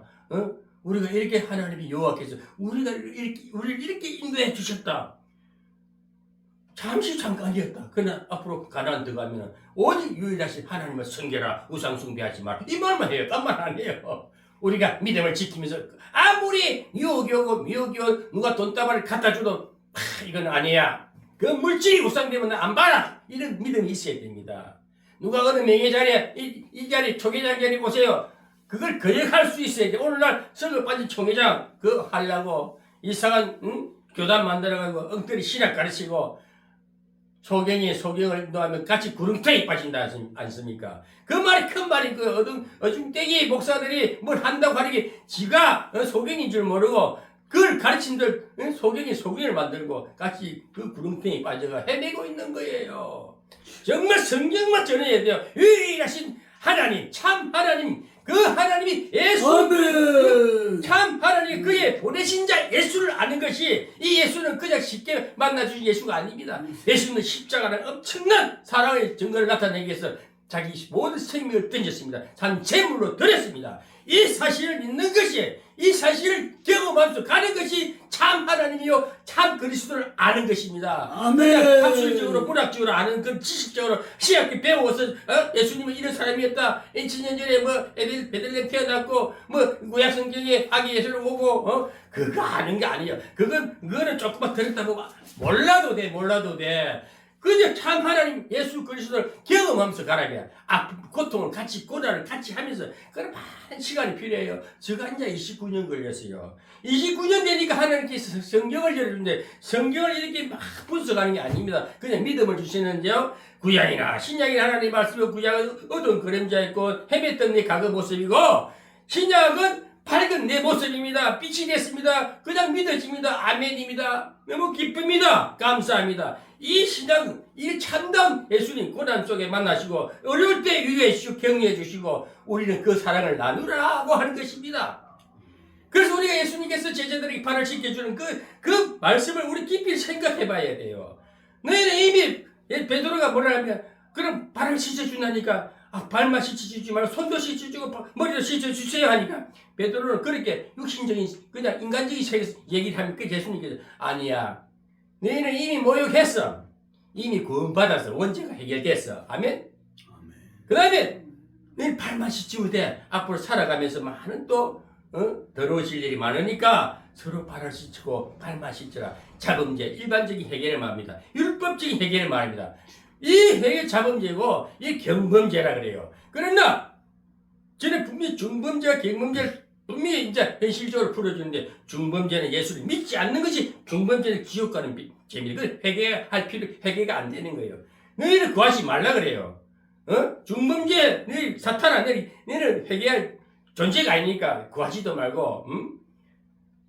우리가 이렇게 하나님이 여호와께서 우리를 이렇게 인도해 주셨다. 잠깐이었다. 그러나 앞으로 가나안 들어가면 오직 유일하신 하나님을 섬겨라. 우상 숭배하지 마라. 이 말만 해요. 딴 말 안 해요. 우리가 믿음을 지키면서 아무리 유혹이 오고 미혹이 오고 누가 돈다발을 갖다 줘도 이건 아니야. 그 물질이 우상되면 안 봐라. 이런 믿음이 있어야 됩니다. 누가 어느 명예 자리에 이 자리 총회장 자리 오세요. 그걸 거역할 수 있어야 돼. 오늘날 설교 빠진 총회장 그거 하려고 이상한 교단 만들어가지고 엉터리 신학 가르치고 소경이 소경을 인도하면 같이 구렁텅이 빠진다 않습니까? 그 말이 큰 말이 그 어중떼기 목사들이 뭘 한다고 하는 지가 소경인 줄 모르고 그걸 가르친들 소경을 만들고 같이 그 구렁텅이 빠져가 헤매고 있는 거예요. 정말 성경만 전해야 돼요. 유일하신 하나님, 참 하나님, 그 하나님이 예수, 참 하나님, 그의 보내신 자 예수를 아는 것이 이 예수는 그냥 쉽게 만나주신 예수가 아닙니다. 예수는 십자가는 엄청난 사랑의 증거를 나타내기 위해서 자기 모든 생명을 던졌습니다. 산 제물로 드렸습니다. 이 사실을 믿는 것이 이 사실을 경험하면서 가는 것이 참 하나님이요 참 그리스도를 아는 것입니다. 아멘. 학술적으로 문학적으로 아는 그 지식적으로 신학교 배워서 예수님은 이런 사람이었다. 2000년 전에 베들레헴 태어났고 구약 성경에 아기 예수를 오고 그거 아는 게 아니에요. 그거는 조금만 들었다고 몰라도 돼. 그냥 참 하나님 예수 그리스도를 경험하면서 가라게 고통을 같이 고난을 같이 하면서 그런 많은 시간이 필요해요. 제가 이제 29년 걸렸어요. 29년 되니까 하나님께서 성경을 열어주는데 성경을 이렇게 막 분석하는 게 아닙니다. 그냥 믿음을 주시는데요. 구약이나 신약이나 하나님의 말씀이 구약은 어두운 그림자 있고 헤맸던 내 과거 모습이고 신약은 밝은 내 모습입니다. 빛이 됐습니다. 그냥 믿어집니다. 아멘입니다. 너무 기쁩니다. 감사합니다. 이 신앙은 이 참다운 예수님 고난 속에 만나시고 어려울 때 위로해 주시고 격려해 주시고 우리는 그 사랑을 나누라고 하는 것입니다. 그래서 우리가 예수님께서 제자들에게 발을 씻겨주는 그 말씀을 우리 깊이 생각해 봐야 돼요. 너희는 이미 베드로가 뭐라 하면 그럼 발을 씻어준다니까 발만 씻어주지 말고 손도 씻어주고 머리도 씻어주세요 하니까 베드로는 그렇게 육신적인 그냥 인간적인 세계에서 얘기를 하면 그 예수님께서 아니야. 너희는 이미 모욕했어. 이미 구원받아서 원죄가 해결됐어. 아멘? 그 다음에 너희 발만 씻으면 돼. 앞으로 살아가면서 많은 또 더러워질 일이 많으니까 서로 발을 씻고 발만 씻으라. 자범죄 일반적인 해결을 말합니다. 율법적인 해결을 말합니다. 이 해결 자범죄고 이 경범죄라 그래요. 그러나 저는 분명히 중범죄와 경범죄를 분명히 이제 현실적으로 풀어주는데 중범죄는 예수를 믿지 않는 것이 중범죄는 지옥 가는 죄입니다. 그 회개가 안 되는 거예요. 너희를 구하지 말라 그래요. 중범죄 너희 사탄아 너희는 회개할 존재가 아니니까 구하지도 말고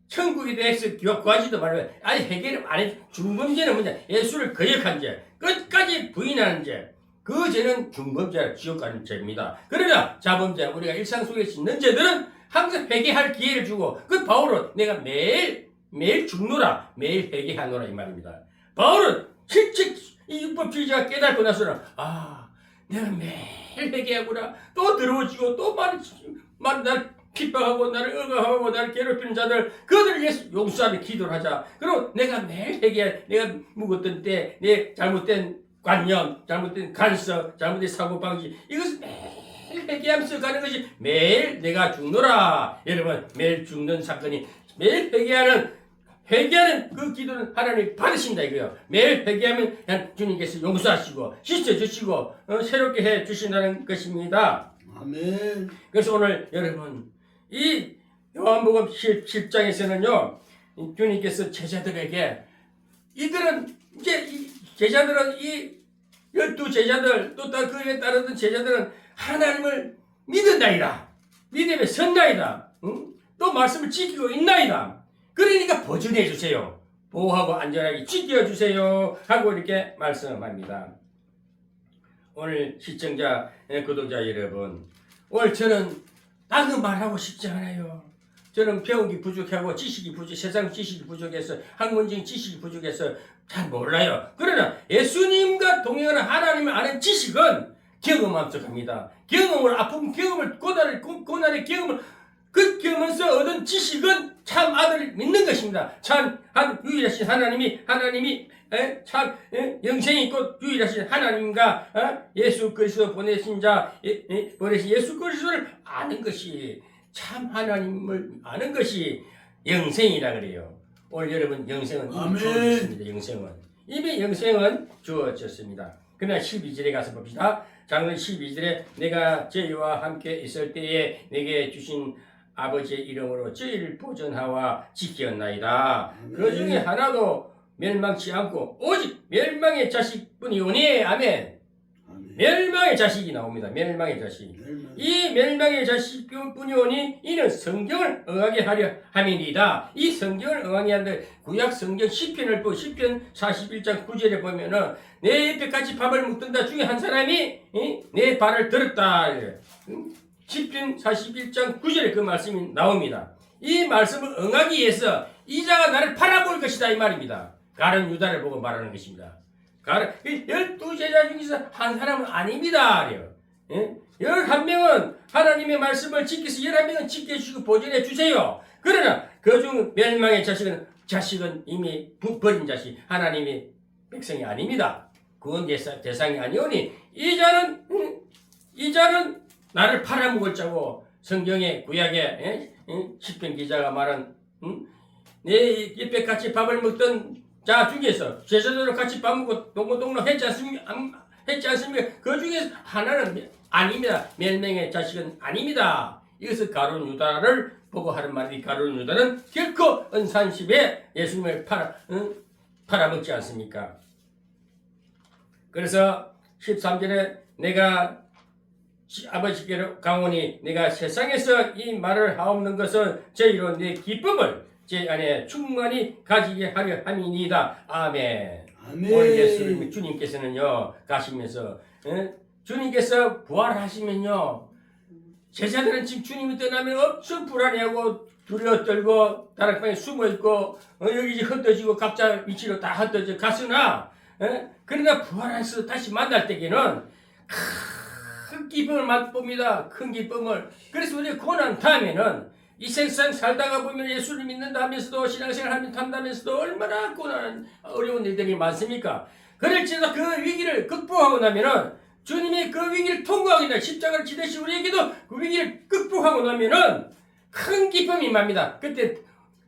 천국에 대해서 구하지도 말고 아니 회개를 안 해. 중범죄는 뭐냐 예수를 거역한 죄 끝까지 부인하는 죄 그 죄는 중범죄라 지옥 가는 죄입니다. 그러나 자범죄 우리가 일상 속에 있는 죄들은 항상 회개할 기회를 주고 그 바울은 내가 매일 죽노라 매일 회개하노라 이 말입니다. 바울은 실제 이 율법주의자가 깨닫고 나서는 내가 매일 회개하구나 또 더러워지고 또 날 핍박하고 나를 억압하고 나를 괴롭히는 자들 그들을 위해서 용서하는 기도를 하자. 그리고 내가 매일 회개할 내가 묵었던 때 내 잘못된 관념 잘못된 간섭 잘못된 사고방식 이것을 매일 회개하면서 가는 것이 매일 내가 죽노라. 여러분 매일 죽는 사건이 매일 회개하는 회개하는 그 기도는 하나님이 받으신다 이거요. 매일 회개하면 주님께서 용서하시고 씻어주시고 새롭게 해주신다는 것입니다. 아멘. 그래서 오늘 여러분 이 요한복음 10장에서는요 주님께서 제자들에게 이들은 이제 제자들은 이 12제자들 또 그에 따르던 제자들은 하나님을 믿은다이다. 믿음에 선다이다. 또 말씀을 지키고 있나이다. 그러니까 보존해 주세요. 보호하고 안전하게 지켜주세요. 하고 이렇게 말씀합니다. 오늘 시청자, 구독자 여러분, 오늘 저는 나도 말하고 싶지 않아요. 저는 배움이 부족하고 지식이 세상 지식이 부족해서 학문적인 지식이 부족해서 잘 몰라요. 그러나 예수님과 동행하는 하나님을 아는 지식은 경험함 속합니다. 경험을 아픈 경험을 고난의 경험을 그 경험에서 얻은 지식은 참 아들을 믿는 것입니다. 참 유일하신 하나님이 참 영생이 있고 유일하신 하나님과 예수 그리스도 보내신 예수 그리스도를 아는 것이 참 하나님을 아는 것이 영생이라 그래요. 오늘 여러분 영생은 이미 주어졌습니다. 이미 영생은 주어졌습니다. 그러나 12절에 가서 봅시다. 장론 12절에 내가 저희와 함께 있을 때에 내게 주신 아버지의 이름으로 저희를 보존하와 지켰나이다. 그 중에 하나도 멸망치 않고 오직 멸망의 자식뿐이오니 아멘. 멸망의 자식이 나옵니다. 멸망의 자식. 이 멸망의 자식뿐이오니 이는 성경을 응하게 하려 함이니이다. 이 성경을 응하게 하는데 구약 성경 시편을 보고 시편 41장 9절에 보면은 내 옆에 같이 밥을 먹던다 중에 한 사람이 내 발을 들었다. 시편 41장 9절에 그 말씀이 나옵니다. 이 말씀을 응하기 위해서 이자가 나를 팔아볼 것이다 이 말입니다. 가룟 유다를 보고 말하는 것입니다. 12제자 중에서 한 사람은 아닙니다. 11명은 하나님의 말씀을 지켜서 11명은 지켜주시고 보존해 주세요. 그러나 그중 멸망의 자식은 이미 버린 자식, 하나님의 백성이 아닙니다. 그건 대상이 아니오니 이 자는 나를 팔아먹을 자고 성경의 구약의 시편 기자가 말한 내 옆에 같이 밥을 먹던 자 중에서 제자들과 같이 밥 먹고 동고동락 했지 않습니까? 그 중에서 하나는 아닙니다. 멸망의 자식은 아닙니다. 이것을 가룟 유다를 보고 하는 말이 가룟 유다는 결코 은산십에 예수님을 팔아먹지 않습니까? 그래서 13절에 내가 아버지께로 가오니 내가 세상에서 이 말을 하옵는 것은 저희로 내 기쁨을 제 안에 충만히 가지게 하려 함이니이다. 아멘. 오늘 예수님 주님께서는요 가시면서 주님께서 부활하시면요 제자들은 지금 주님이 떠나면 엄청 불안해하고 두려워 떨고 다락방에 숨어있고 여기 흩어지고 각자 위치로 다 흩어져 갔으나 그러나 부활해서 다시 만날 때에는 큰 기쁨을 맛봅니다. 큰 기쁨을. 그래서 우리가 고난 다음에는 이 세상 살다가 보면 예수를 믿는다 하면서도 신앙생활 한다면서도 얼마나 고난 어려운 일들이 많습니까? 그럴지라도 그 위기를 극복하고 나면은 주님이 그 위기를 통과하게 돼 십자가를 지대시 우리에게도 그 위기를 극복하고 나면은 큰 기쁨이 임합니다. 그때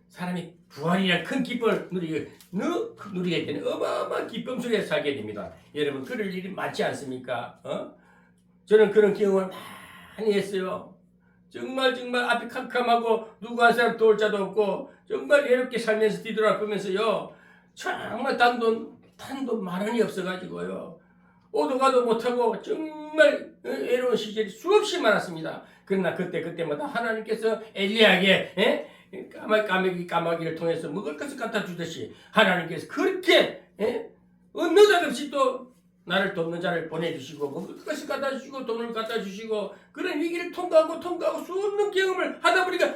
사람이 부활이란 큰 기쁨을 누리게 되는 어마어마한 기쁨 속에 살게 됩니다. 여러분 그럴 일이 많지 않습니까? 저는 그런 경험을 많이 했어요. 정말 앞이 캄캄하고 누구 한 사람 도울 자도 없고 정말 외롭게 살면서 뒤돌아보면서요 정말 단돈 만 원이 없어가지고요 오도 가도 못하고 정말 외로운 시절이 수없이 많았습니다. 그러나 그때마다 하나님께서 엘리야에게 까마귀를 통해서 먹을 것을 갖다 주듯이 하나님께서 그렇게 느닷없이 또 나를 돕는 자를 보내주시고 먹을 것을 갖다 주시고 돈을 갖다 주시고 그런 위기를 통과하고 수없는 경험을 하다 보니까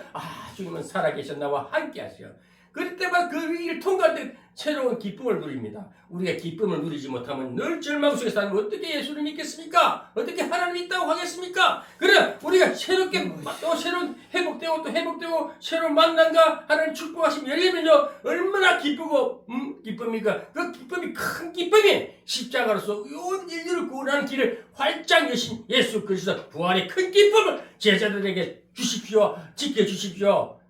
주님은 살아계셔 나와 함께 하세요. 그럴 때마다 그 위기를 통과할 때 새로운 기쁨을 누립니다. 우리가 기쁨을 누리지 못하면 늘 절망 속에 살면 어떻게 예수를 믿겠습니까? 어떻게 하나님이 있다고 하겠습니까? 그러나 우리가 새롭게 또 새로운 회복되고 새로운 만남과 하나님 축복하심 열리면요 얼마나 기쁘고 기쁨이니까 그 기쁨이 큰 기쁨이 십자가로서 온 인류를 구원하는 길을 활짝 여신 예수 그리스도 부활의 큰 기쁨을 제자들에게 주십시오. 지켜주십시오.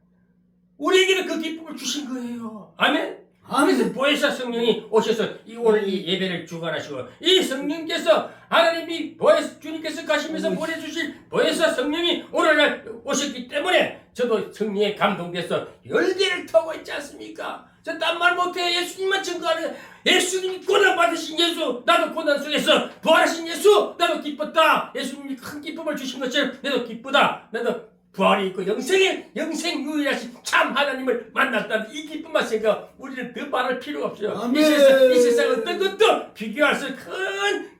우리에게는 그 기쁨을 주신 거예요. 아멘. 아멘. 그래서 보혜사 성령이 오셔서 오늘 이 예배를 주관하시고 이 성령께서 하나님이 보혜사 주님께서 가시면서 보내주실 보혜사 성령이 오늘날 오셨기 때문에 저도 성령에 감동돼서 열개를 타고 있지 않습니까? 저 딴 말 못해. 예수님만 증거하는 예수님이 고난 받으신 예수, 나도 고난 속에서 부활하신 예수, 나도 기뻤다. 예수님이 큰 기쁨을 주신 것처럼 나도 기쁘다. 나도 부활이 있고 영생 유일하신 참 하나님을 만났다는 이 기쁨만 생각 우리는 더 말할 필요가 없어요. 아멘. 이 세상 어떤 것도 비교할 수 큰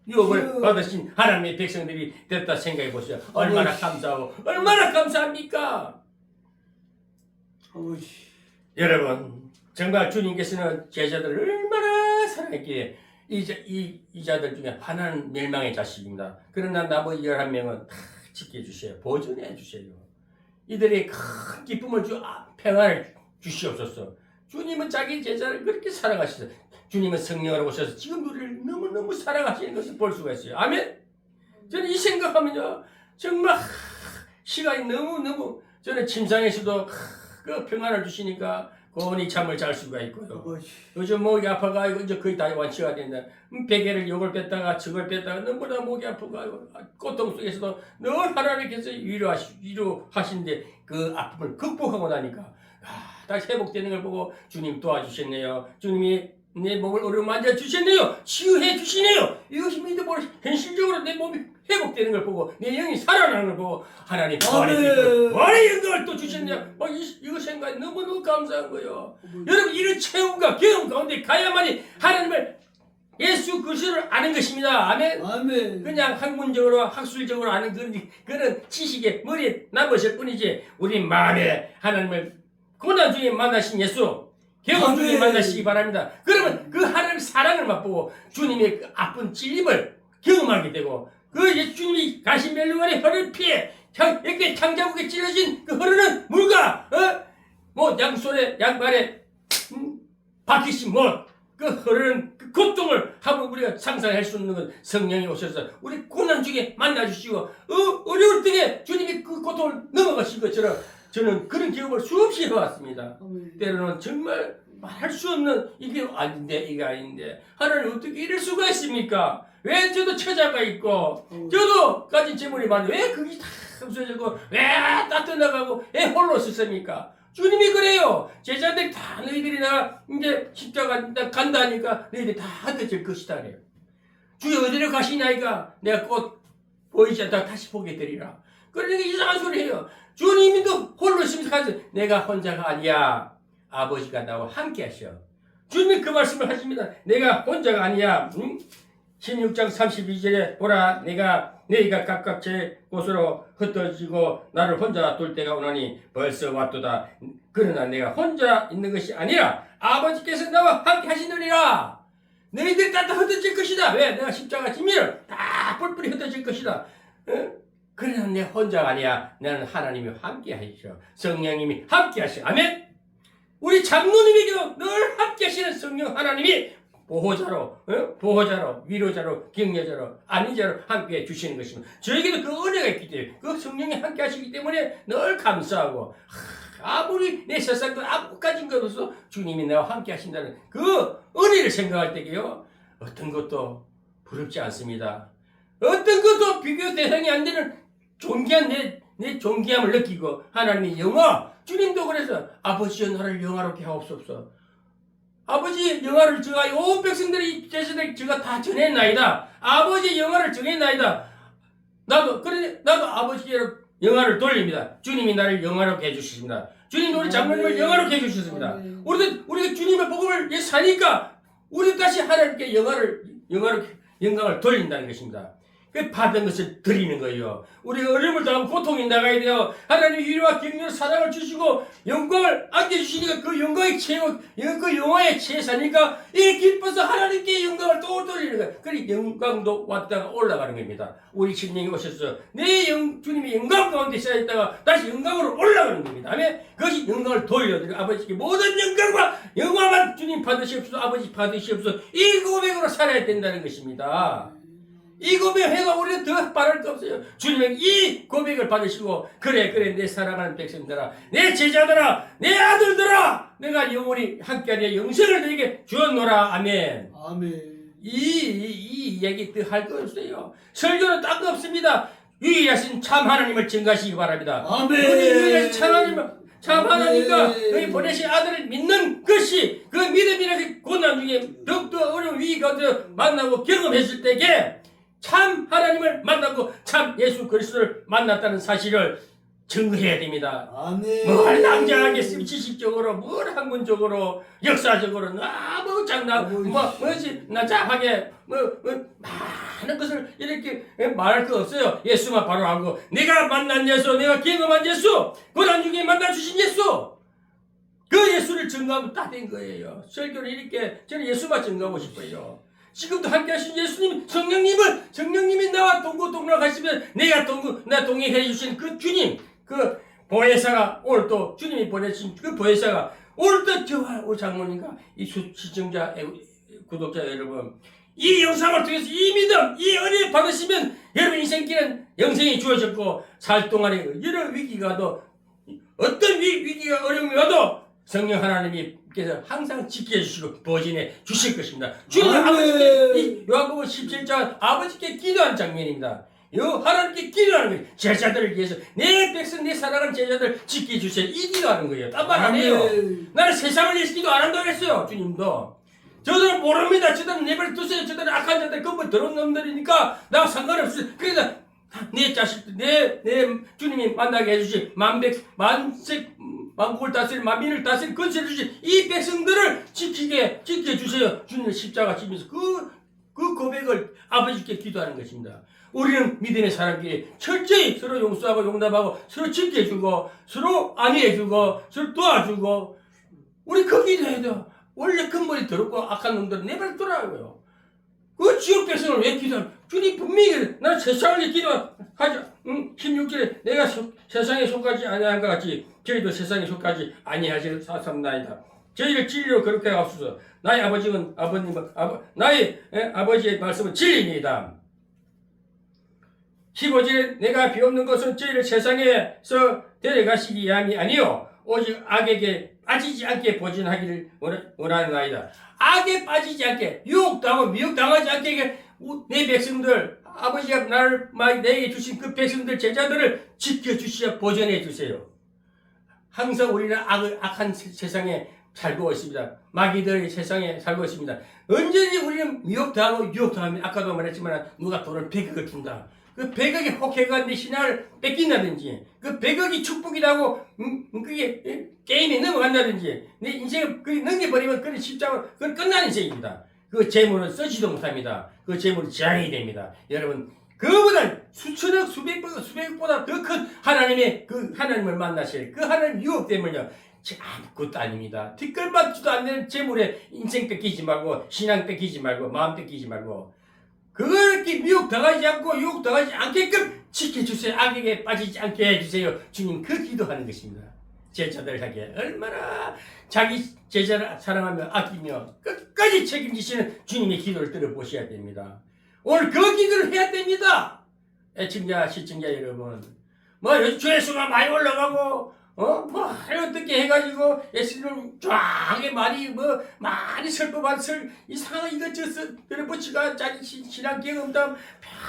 유업을 받으신 하나님의 백성들이 됐다 생각해 보세요. 얼마나 감사하고 얼마나 감사합니까? 아버지. 여러분 정말 주님께서는 제자들을 얼마나 사랑했기에 이 자들 중에 하나는 멸망의 자식입니다. 그러나 나머지 11명은 다 지켜주세요. 보존해 주세요. 이들이 큰 기쁨을 평안을 주시옵소서. 주님은 자기 제자를 그렇게 사랑하시죠. 주님은 성령으로 오셔서 지금 우리를 너무너무 사랑하시는 것을 볼 수가 있어요. 아멘. 저는 이 생각하면요 정말 시간이 너무너무 저는 침상에서도 그 평안을 주시니까 고온히 잠을 잘 수가 있고요. 아버지. 요즘 목이 아파가지고 이제 거의 다 완치가 된다. 베개를 요걸 뺐다가 저걸 뺐다가 너무나 목이 아파가지고 고통 속에서도 늘 하나님께서 위로하신데 그 아픔을 극복하고 나니까 다시 회복되는 걸 보고 주님 도와주셨네요. 주님이 내 몸을 어루만져 주셨네요. 치유해 주시네요. 이것이 믿음으로 현실적으로 내 몸이 회복되는 걸 보고 내 영이 살아나는 걸 보고 하나님 부활의 영광을 또 주셨네요. 이거 생각이 너무너무 감사한 거예요. 여러분 이런 체험과 경험 가운데 가야만이 하나님을 예수 그리스도를 아는 것입니다. 아멘. 아멘. 그냥 학문적으로 학술적으로 아는 그런 지식에 머리에 남으실 뿐이지 우리 마음에 하나님을 고난 중에 만나신 예수 경험 중에 만나시기 바랍니다. 그러면 그 하나님의 사랑을 맛보고 주님의 그 아픈 찔림을 경험하게 되고 그 예수님이 가신 멸류관의 혀를 피해 이렇게 창자국에 찔러진 그 흐르는 물과 양손에 양발에 박히신 그 흐르는 그 고통을 한번 우리가 상상할 수 없는 건 성령이 오셔서 우리 고난 중에 만나주시고 어려울 때에 주님이 그 고통을 넘어가신 것처럼 저는 그런 경험을 수없이 해왔습니다. 때로는 정말 말할 수 없는 이게 아닌데 하나님 어떻게 이럴 수가 있습니까? 왜 저도 처자가 있고 저도 가진 재물이 많은데 왜 그게 다 없어지고 왜 다 떠나가고 왜 홀로 있습니까? 주님이 그래요. 제자들이 다 너희들이 내가 이제 십자가 간다 하니까 너희들이 다 흩어질 것이다 그래요. 주여 어디로 가시나이까 내가 곧 보이지 않다가 다시 보게 되리라. 그러니까 이상한 소리 해요. 주님도 홀로 있으면서 가서 내가 혼자가 아니야. 아버지가 나와 함께 하셔. 주님이 그 말씀을 하십니다. 내가 혼자가 아니야. 16장 32절에 보라 너희가 각각 제 곳으로 흩어지고 나를 혼자 둘 때가 오나니 벌써 왔도다. 그러나 내가 혼자 있는 것이 아니라 아버지께서 나와 함께 하시느니라. 너희들이 다 흩어질 것이다. 왜? 내가 십자가 지면 다 뿔뿔이 흩어질 것이다. 그러나 내 혼자가 아니야. 나는 하나님이 함께 하시죠. 성령님이 함께 하시죠. 아멘. 우리 장로님에게도 늘 함께 하시는 성령 하나님이 보호자로, 위로자로, 격려자로, 안위자로 함께 해주시는 것입니다. 저에게도 그 은혜가 있기 때문에, 그 성령이 함께 하시기 때문에 늘 감사하고, 아무리 내 세상도 아무 가진 것 없어 주님이 나와 함께 하신다는 그 은혜를 생각할 때에요, 어떤 것도 부럽지 않습니다. 어떤 것도 비교 대상이 안 되는 존귀한 내 존귀함을 느끼고, 하나님의 영화, 주님도 그래서 아버지여 나를 영화롭게 하옵소서. 아버지의 영화를 저가 온 백성들이 제자들이 저가 다 전해나이다. 아버지의 영화를 전해나이다. 나도 아버지의 영화를 돌립니다. 주님이 나를 영화롭게 해주셨습니다. 주님이 우리 장로님을 영화롭게 해주셨습니다. 우리가 주님의 복음을 사니까 우리 다시 하나님께 영광을 돌린다는 것입니다. 그 받은 것을 드리는 거예요. 우리가 어려움을 당하면 고통이 나가야 돼요. 하나님 위로와 격려와 사랑을 주시고 영광을 안겨주시니까 그 영광의 그 영화의 제사니까 이 기뻐서 하나님께 영광을 또 돌리는 거예요. 그리고 영광도 왔다가 올라가는 겁니다. 우리 주님이 오셔서 주님의 영광 가운데 쌓였다가 다시 영광으로 올라가는 겁니다. 아멘. 그것이 영광을 돌려드리고 아버지께 모든 영광과 영화만 주님 받으시옵소서. 아버지 받으시옵소서. 이 고백으로 살아야 된다는 것입니다. 이 고백회가 우리는 더 바랄 거 없어요. 주님은 이 고백을 받으시고 그래 내 사랑하는 백성들아, 내 제자들아, 내 아들들아, 내가 영원히 함께하리라 영생을 너에게 주었노라. 아멘. 아멘. 이 얘기 또 할 거 없어요. 설교는 딴 거 없습니다. 유일하신 참 하나님을 증거하시기 바랍니다. 아멘. 유일하신 참 하나님과 그의 보내신 아들을 믿는 것이 그 믿음이라는 고난 중에 더욱더 어려운 위기가 만나고 경험했을 때에 참 하나님을 만나고 참 예수 그리스도를 만났다는 사실을 증거해야 됩니다. 아멘. 뭘 낭자하겠습니까? 지식적으로, 뭘 학문적으로, 역사적으로 너무 나잡하게 많은 것을 이렇게 말할 거 없어요. 예수만 바로 알고 내가 만난 예수, 내가 경험한 예수, 고난 중에 만나 주신 예수, 그 예수를 증거하면 다 된 거예요. 설교를 이렇게 저는 예수만 증거하고 싶어요. 지금도 함께 하신 예수님, 성령님이 나와 동고동락 하시면 나 동행해 주신 그 주님, 그 보혜사가 오늘 또 주님이 보내신 그 보혜사가 오늘 또 저와 우리 장모님과 이 시청자 구독자 여러분, 이 영상을 통해서 이 믿음, 이 은혜 받으시면 여러분 인생길은 영생이 주어졌고 살 동안에 여러 위기가도 어떤 위기가 어려움이 와도 성령 하나님께서 항상 지켜주시고 보존해 주실 것입니다. 주님은 아버지께 이 요한복음 17장 아버지께 기도하는 장면입니다. 하나님께 기도하는 거예요. 제자들을 위해서 내 백성 내 사랑하는 제자들 지켜주세요. 이 기도하는 거예요. 딴 말 안 해요. 나는 세상을 위해서 기도 안 한다고 했어요. 주님도. 저들은 모릅니다. 저들은 내버려 두세요. 저들은 악한 자들根本 더러운 놈들이니까 나 상관없어요. 그래서 내 자식들 내 주님이 만나게 해주신 만국을 다스릴 만민을 다스릴 권세를 주신 이 백성들을 지켜주세요. 주님의 십자가 지면서 그 고백을 아버지께 기도하는 것입니다. 우리는 믿음의 사람끼리 철저히 서로 용서하고 용납하고 서로 지켜주고 서로 안위해주고 서로 도와주고 우리 그 기도해야 돼요. 원래 근본이 더럽고 악한 놈들은 내버려 두라고요. 그 지옥 백성을 왜 기도하는? 주님 분명히 나는 세상을 위해 기도하자. 16절에 내가 세상에 속하지 아니한 것 같이 저희도 세상에 속하지 아니하지 사삼나이다. 저희를 진리로 그렇게 하옵소서. 나의 아버지의 말씀은 진리입니다. 15절에 내가 비옵는 것은 저희를 세상에서 데려가시기 위함이 아니요 오직 악에게 빠지지 않게 보존하기를 원하나이다. 악에 빠지지 않게 유혹당하고 미혹당하지 않게 내 백성들 아버지가 내게 주신 그 백성들 제자들을 지켜주시어 보존해 주세요. 항상 우리는 악한 세상에 살고 있습니다. 마귀들의 세상에 살고 있습니다. 언제든지 우리는 미혹당하고 유혹당하면 아까도 말했지만 누가 돈을 100억을 준다. 그 100억이 혹해가 내 신앙을 뺏긴다든지 그 100억이 축복이라고 그게 게임에 넘어간다든지 내 인생을 넘겨버리면 그건 십자가 그건 끝난 인생입니다. 그 재물은 쓰지도 못합니다. 그 재물은 재앙이 됩니다. 여러분 그보다 수천억 수백억보다 더 큰 하나님의 그 하나님을 만나실 그 하나님 유혹 때문에요. 아무것도 아닙니다. 뒷걸맞지도 않는 재물에 인생 뺏기지 말고 신앙 뺏기지 말고 마음 뺏기지 말고 그렇게 미혹당하지 않고 유혹당하지 않게끔 지켜주세요. 악에게 빠지지 않게 해주세요. 주님 그 기도하는 것입니다. 제자들에게 얼마나 자기 제자를 사랑하며 아끼며 끝까지 책임지시는 주님의 기도를 들어보셔야 됩니다. 오늘 그 기도를 해야 됩니다. 애청자 시청자 여러분 요즘 조회수가 많이 올라가고 어떻게 해가지고 예수님 쫙하게 많이 설법한 이상한 이것저것 들어붙이가 자기 신앙 경험담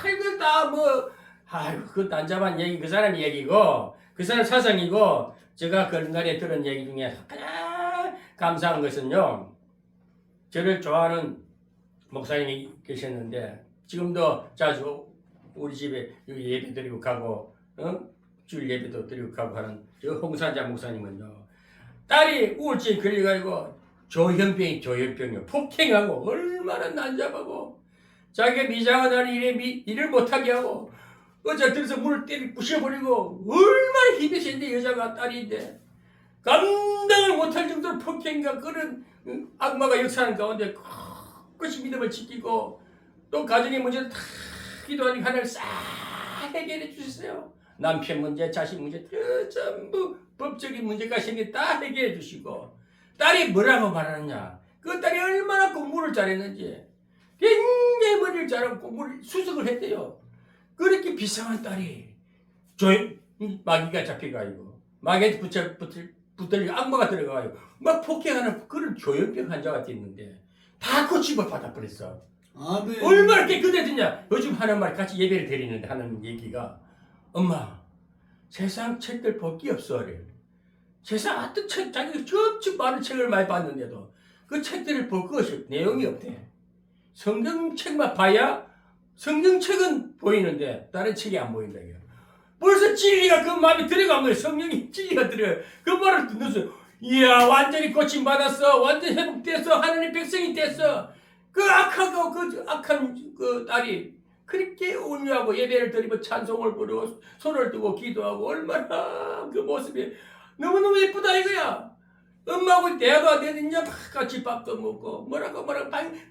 별거 다 아이고 그 난잡한 얘기 그 사람 얘기고 그 사람 사상이고 제가 그날에 들은 얘기 중에 가장 감사한 것은요 저를 좋아하는 목사님이 계셨는데 지금도 자주 우리 집에 여기 예배 드리고 가고 주일 예배도 드리고 가고 하는 저 홍산자 목사님은요 딸이 우울증에 걸려가지고 조현병이요 폭행하고 얼마나 난잡하고 자기가 미장한 날에 일을 못하게 하고 어제 들어서 물을 부셔버리고 얼마나 힘이 센데 여자가 딸인데 감당을 못할 정도로 폭행과 그런 악마가 역사하는 가운데 끝이 믿음을 지키고 또 가정의 문제를 다 기도하니 하나님 싹 해결해 주셨어요. 남편 문제, 자식 문제 전부 법적인 문제가 생겨 다 해결해 주시고 딸이 뭐라고 말하느냐 그 딸이 얼마나 공부를 잘했는지 굉장히 굉장히 머리를 잘하고 공부를 수석을 했대요. 그렇게 비상한 딸이 마귀가 잡혀가지고 마귀한테 붙들리고 악마가 들어가가지고 막 폭행하는 그런 조현병 환자가 됐는데 다 고침을 받아버렸어. 아멘. 얼마나 깨끗해졌냐. 요즘 하는 말 같이 예배를 드리는데 하는 얘기가 엄마 세상 책들 볼 게 없어. 그래. 세상 어떤 책 자기가 엄청 많은 책을 많이 봤는데도 그 책들을 볼 것이 내용이 없대. 성경책만 봐야 성경책은 보이는데 다른 책이 안 보인다. 벌써 진리가 그 마음에 들어간 거예요. 성령이 진리가 들어가요. 그 말을 듣는서 이야 완전히 고침받았어. 완전히 회복됐어. 하나님 백성이 됐어. 그 악한 그 딸이 그렇게 온유하고 예배를 드리고 찬송을 부르고 손을 뜨고 기도하고 얼마나 그 모습이 너무너무 예쁘다 이거야. 엄마하고 대화도 안 되느냐 같이 밥도 먹고 뭐라고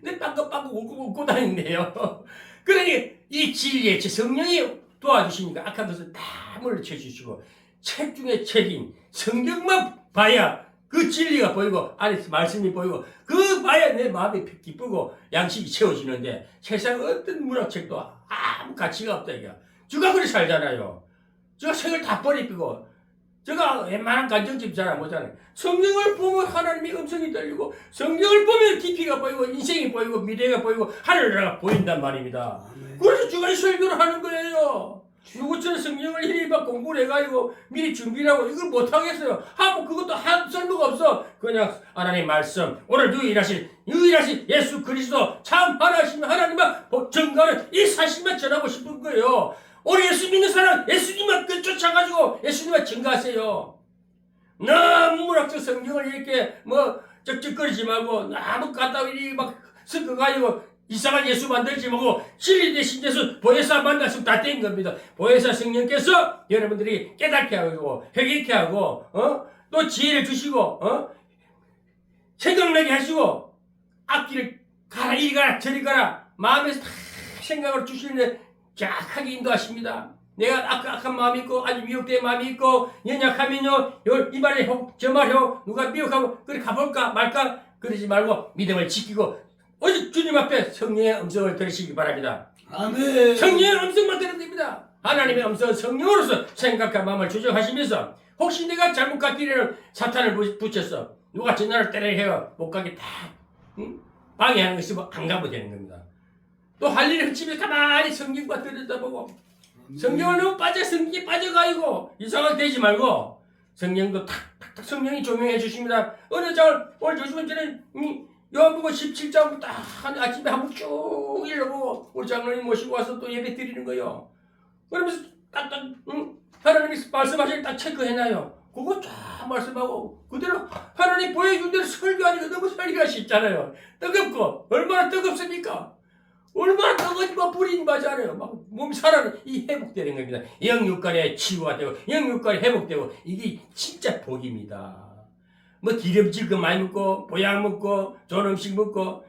내 빵긋빵긋 웃고 다닌대요. 그러니 이 진리의 성령이 도와주시니까 악한 것을 다 물리쳐 주시고 책 중에 책인 성경만 봐야 그 진리가 보이고 안에서 말씀이 보이고 그 봐야 내 마음이 기쁘고 양식이 채워지는데 세상 어떤 문학책도 아무 가치가 없다 이게. 저가 그렇게 살잖아요. 저가 책을 다 버리고 제가 웬만한 간정집 잘 안 보잖아요. 성경을 보면 하나님의 음성이 들리고 성경을 보면 깊이가 보이고 인생이 보이고 미래가 보이고 하늘나라가 보인단 말입니다. 아멘. 그래서 주가 설교를 하는 거예요. 누구처럼 성경을 일일이 공부를 해가지고 미리 준비를 하고 이걸 못하겠어요. 하고 그것도 한 쓸모가 없어. 그냥 하나님 말씀 오늘 유일하신 예수 그리스도 참 하나님과 증거하는 이 사실만 전하고 싶은 거예요. 우리 예수 믿는 사람 예수님만 쫓아가지고 예수님만 증거하세요. 너무 문학적 성경을 이렇게 쩍쩍거리지 말고 너무 까다로이 막 섞어가지고 이상한 예수 만들지 말고 진리 대신 예수 보혜사 만났으면 다 된 겁니다. 보혜사 성령께서 여러분들이 깨닫게 하고 회개케 하고 또 지혜를 주시고 생각나게 하시고 앞길을 가라 이리 가라 저리 가라 마음에서 다 생각을 주시는데 정확하게 인도하십니다. 내가 악한 마음이 있고 아주 미혹된 마음이 있고 연약하면요 이 말에 저 말에 누가 미혹하고 그래 가볼까 말까 그러지 말고 믿음을 지키고 오직 주님 앞에 성령의 음성을 들으시기 바랍니다. 아멘. 성령의 음성만 들으면 됩니다. 하나님의 음성은 성령으로서 생각과 마음을 조정하시면서 혹시 내가 잘못 갔기를 사탄을 붙였어. 누가 전화를 때려해요. 못 가게 다 방해하는 것이 안 가면 되는 겁니다. 또 할 일을 흠집에 가만히 성경과 들여다보고 성경을 너무 성경에 빠져가지고 이상하게 되지 말고 성령도 탁탁탁 성령이 조명해 주십니다. 어느 장을 오늘 조심은 전에 요한복음 17장부터 아침에 한번 쭉 읽어보고 우리 장로님 모시고 와서 또 예배 드리는 거예요. 그러면서 딱딱 하나님이 말씀하실 때 딱 체크해놔요. 그거 쫙 말씀하고 그대로 하나님 보여준 대로 설교하니까 너무 설교가 쉽잖아요. 뜨겁고 얼마나 뜨겁습니까? 얼마나 뜨거워 불이 임하잖아요. 막 몸 살아는 이 회복되는 겁니다. 영육간에 치유가 되고 영육간에 회복되고 이게 진짜 복입니다. 뭐 기름질 거 많이 먹고 보양 먹고 좋은 음식 먹고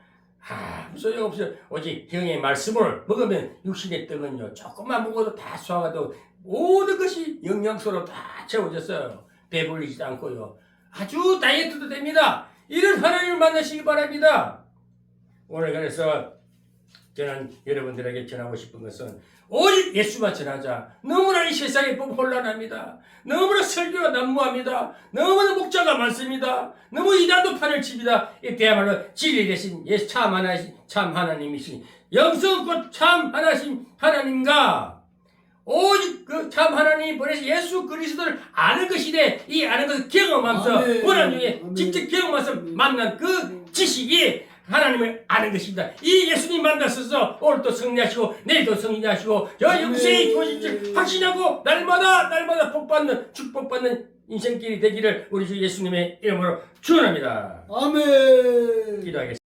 아무 소용없어요. 오직 형의 말씀을 먹으면 육신의 떡은요 조금만 먹어도 다 소화가 되고 모든 것이 영양소로 다 채워졌어요. 배불리지도 않고요. 아주 다이어트도 됩니다. 이런 하나님을 만나시기 바랍니다. 오늘 그래서 저는 여러분들에게 전하고 싶은 것은 오직 예수만 전하자. 너무나 이 세상이 혼란합니다. 너무나 설교가 난무합니다. 너무나 목자가 많습니다. 너무 이단도 판을 칩니다. 이때야말로 진리 대신 예수 참 하나님이신 영성 곧 참 하나님과 오직 그 참 하나님이 보내신 예수 그리스도를 아는 것이래. 이 아는 것을 경험하면서 고난 중에 직접 경험하면서 만난 그 지식이 하나님을 아는 것입니다. 이 예수님 만났어서 오늘도 승리하시고 내일도 승리하시고 저 영생이 주어진 줄 확신하고 날마다 복받는 축복받는 인생길이 되기를 우리 주 예수님의 이름으로 축원합니다. 아멘. 기도하겠습니다.